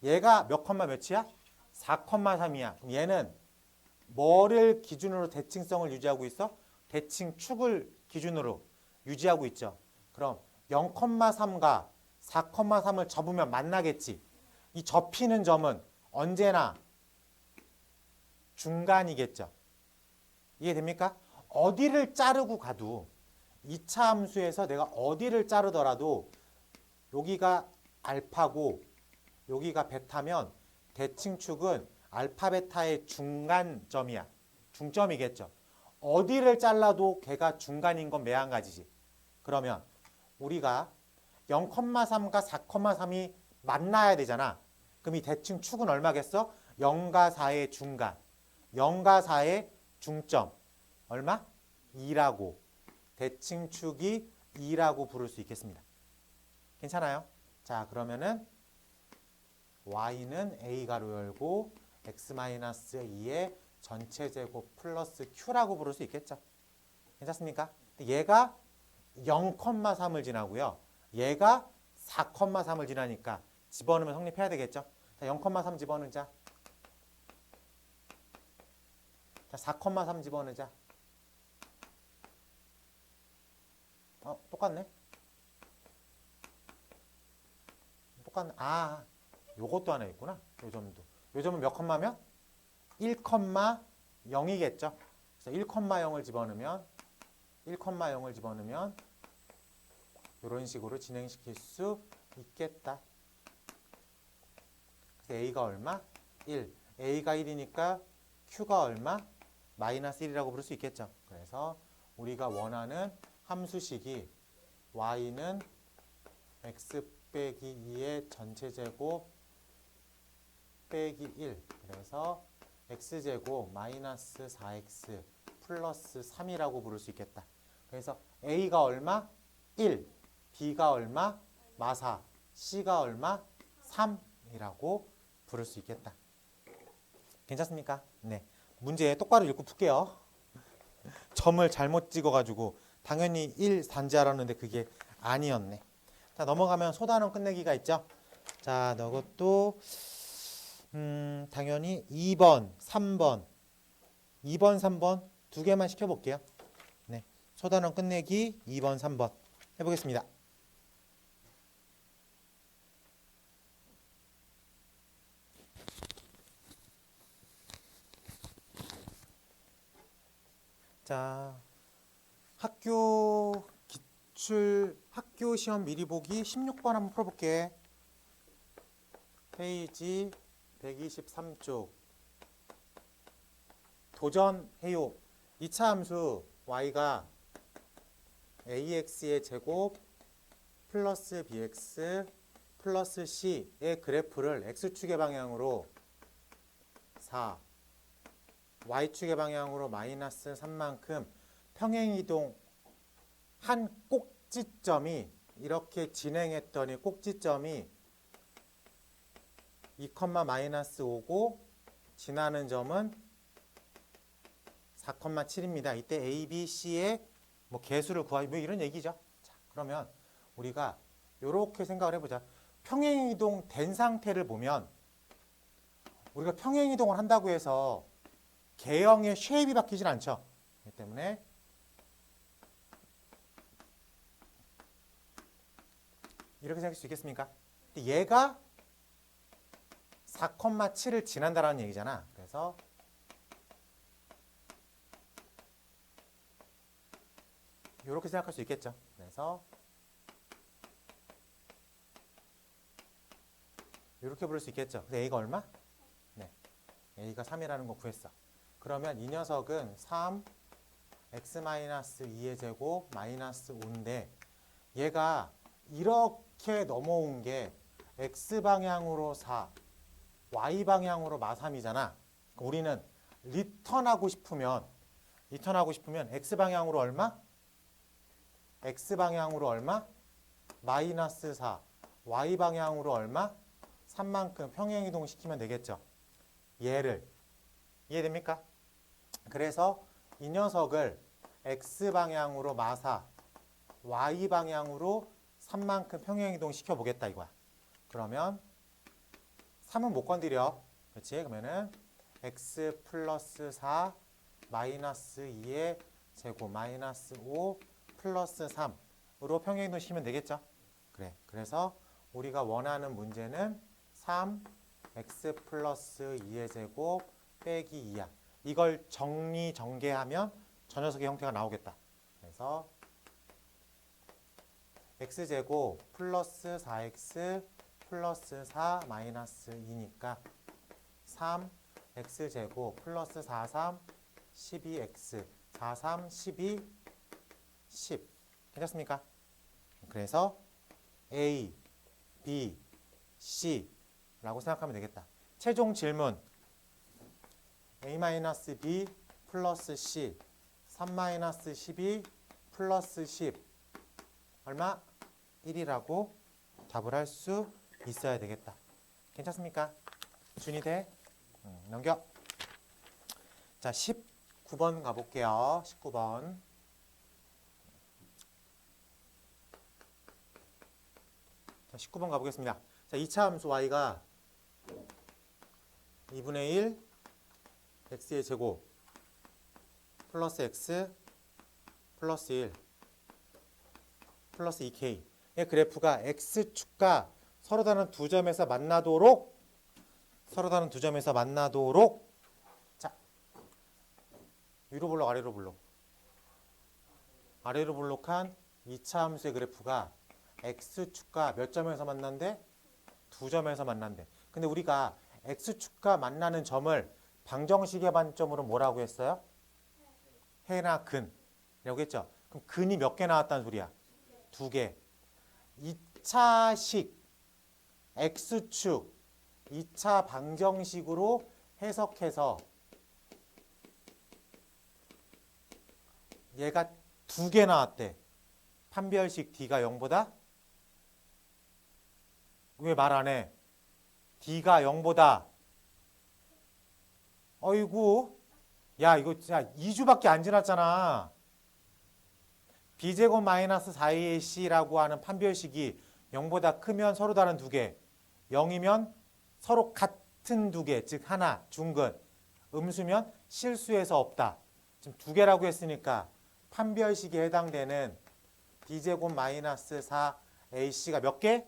얘가 몇 컴마 몇이야? 4,3이야. 그럼 얘는 뭐를 기준으로 대칭성을 유지하고 있어? 대칭축을 기준으로 유지하고 있죠. 그럼 0,3과 4,3을 접으면 만나겠지. 이 접히는 점은 언제나 중간이겠죠. 이해됩니까? 어디를 자르고 가도 2차 함수에서 내가 어디를 자르더라도 여기가 알파고 여기가 베타면 대칭축은 알파 베타의 중간점이야. 중점이겠죠. 어디를 잘라도 걔가 중간인 건 매한가지지. 그러면 우리가 0,3과 4,3이 만나야 되잖아. 그럼 이 대칭축은 얼마겠어? 0과 4의 중간. 0과 4의 중점. 얼마? 2라고. 대칭축이 2라고 부를 수 있겠습니다. 괜찮아요? 자, 그러면은 y는 a 가로 열고 x-2의 전체 제곱 플러스 q라고 부를 수 있겠죠. 괜찮습니까? 얘가 0,3을 지나고요. 얘가 4,3을 지나니까 집어넣으면 성립해야 되겠죠. 자, 0,3 집어넣자. 자, 4,3 집어넣자. 똑같네. 똑같네. 요것도 하나 있구나. 요 점도. 요 점은 몇 컴마면? 1,0이겠죠. 그래서 1,0을 집어넣으면 이런 식으로 진행시킬 수 있겠다. 그래서 A가 얼마? 1. A가 1이니까 Q가 얼마? 마이너스 1이라고 부를 수 있겠죠. 그래서 우리가 원하는 함수식이 y는 x 빼기 2의 전체 제곱 빼기 1. 그래서 x제곱 마이너스 4x 플러스 3이라고 부를 수 있겠다. 그래서 a가 얼마? 1. b가 얼마? 마사. c가 얼마? 3이라고 부를 수 있겠다. 괜찮습니까? 네. 문제 똑바로 읽고 풀게요. 점을 잘못 찍어가지고 당연히 1 단지하라는데 그게 아니었네. 자, 넘어가면 소단원 끝내기가 있죠. 자, 너것도 당연히 2번, 3번, 3번 두 개만 시켜볼게요. 네, 소단원 끝내기 2번, 3번 해보겠습니다. 자, 학교 시험 미리 보기 16번 한번 풀어볼게. 페이지 123쪽. 도전해요. 2차 함수 y가 ax의 제곱 플러스 bx 플러스 c의 그래프를 x축의 방향으로 4, y축의 방향으로 마이너스 3만큼 평행이동 한 꼭지점이 이렇게 진행했더니 꼭지점이 2, 마이너스 5고 지나는 점은 4,7입니다. 이때 A, B, C의 뭐 개수를 구하기 뭐 이런 얘기죠. 자, 그러면 우리가 이렇게 생각을 해보자. 평행이동 된 상태를 보면 우리가 평행이동을 한다고 해서 개형의 쉐입이 바뀌진 않죠. 그렇기 때문에 이렇게 생각할 수 있겠습니까? 근데 얘가 4,7을 지난다라는 얘기잖아. 그래서 이렇게 생각할 수 있겠죠. 그래서 이렇게 부를 수 있겠죠. 그래서 A가 얼마? 네, A가 3이라는 거 구했어. 그러면 이 녀석은 3 x-2의 제곱 마이너스 5인데 얘가 이렇게 넘어온 게 x방향으로 4 y방향으로 마3이잖아. 우리는 리턴하고 싶으면 x방향으로 얼마? x방향으로 얼마? 마이너스 4 y방향으로 얼마? 3만큼 평행이동 시키면 되겠죠. 얘를 이해됩니까? 그래서 이 녀석을 x방향으로 마4 y방향으로 3만큼 평행이동 시켜보겠다 이거야. 그러면 3은 못 건드려. 그렇지? 그러면은 x 플러스 4 마이너스 2의 제곱 마이너스 5 플러스 3으로 평행이동 시키면 되겠죠? 그래. 그래서 우리가 원하는 문제는 3 x 플러스 2의 제곱 빼기 2야. 이걸 정리정계하면 저 녀석의 형태가 나오겠다. 그래서 x제곱 플러스 4x 플러스 4 마이너스 2니까 3 x제곱 플러스 43 12x 43 12 10 괜찮습니까? 그래서 A, B, C 라고 생각하면 되겠다. 최종 질문 A-B 플러스 C 3-12 플러스 10 얼마? 1이라고 답을 할 수 있어야 되겠다. 괜찮습니까? 준이 돼? 넘겨. 자, 19번 가볼게요. 19번. 자, 19번 가보겠습니다. 자, 2차 함수 y가 2분의 1 x의 제곱 플러스 x 플러스 1 플러스 2k 의 그래프가 x축과 서로 다른 두 점에서 만나도록 자, 위로 볼록 아래로 볼록 아래로 볼록한 2차 함수의 그래프가 x축과 몇 점에서 만난대? 두 점에서 만난대. 근데 우리가 x축과 만나는 점을 방정식의 반점으로 뭐라고 했어요? 해나 근이라고 했죠. 그럼 근이 몇 개 나왔다는 소리야? 2개. 2차식 x축 2차 방정식으로 해석해서 얘가 2개 나왔대. 판별식 d가 0보다? 왜 말 안 해? d가 0보다. 어이구. 야, 이거 진짜 2주밖에 안 지났잖아. b제곱 마이너스 4ac라고 하는 판별식이 0보다 크면 서로 다른 2개. 0이면 서로 같은 2개, 즉 하나, 중근. 음수면 실수해서 없다. 지금 2개라고 했으니까 판별식에 해당되는 b제곱 마이너스 4ac가 몇 개?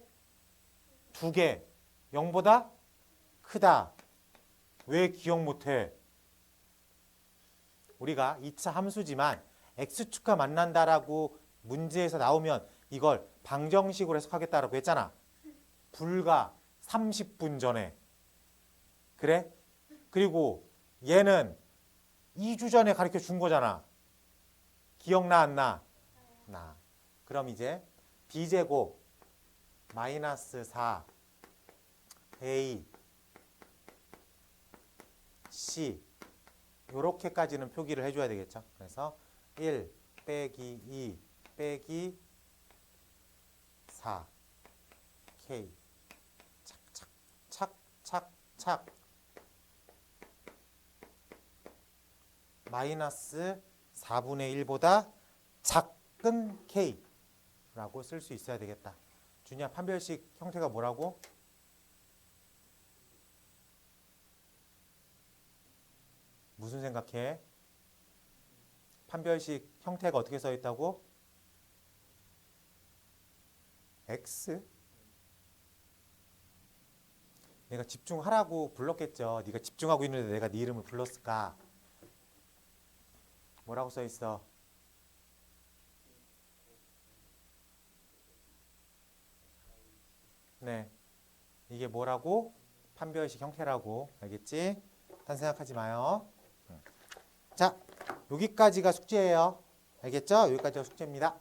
2개. 0보다 크다. 왜 기억 못해? 우리가 2차 함수지만 x축과 만난다라고 문제에서 나오면 이걸 방정식으로 해석하겠다라고 했잖아. 불과 30분 전에. 그래? 그리고 얘는 2주 전에 가르쳐 준 거잖아. 기억나 안 나? 나. 그럼 이제 b제곱 마이너스 4 a c 요렇게까지는 표기를 해줘야 되겠죠. 그래서 1 빼기 2 빼기 4 k 착착착착착 마이너스 4분의 1보다 작은 k라고 쓸 수 있어야 되겠다. 준이야, 판별식 형태가 뭐라고? 무슨 생각해? 판별식 형태가 어떻게 써 있다고? x? 내가 집중하라고 불렀겠죠. 네가 집중하고 있는데 내가 네 이름을 불렀을까? 뭐라고 써 있어? 네, 이게 뭐라고? 판별식 형태라고. 알겠지? 딴 생각하지 마요. 자, 여기까지가 숙제예요. 알겠죠? 여기까지가 숙제입니다.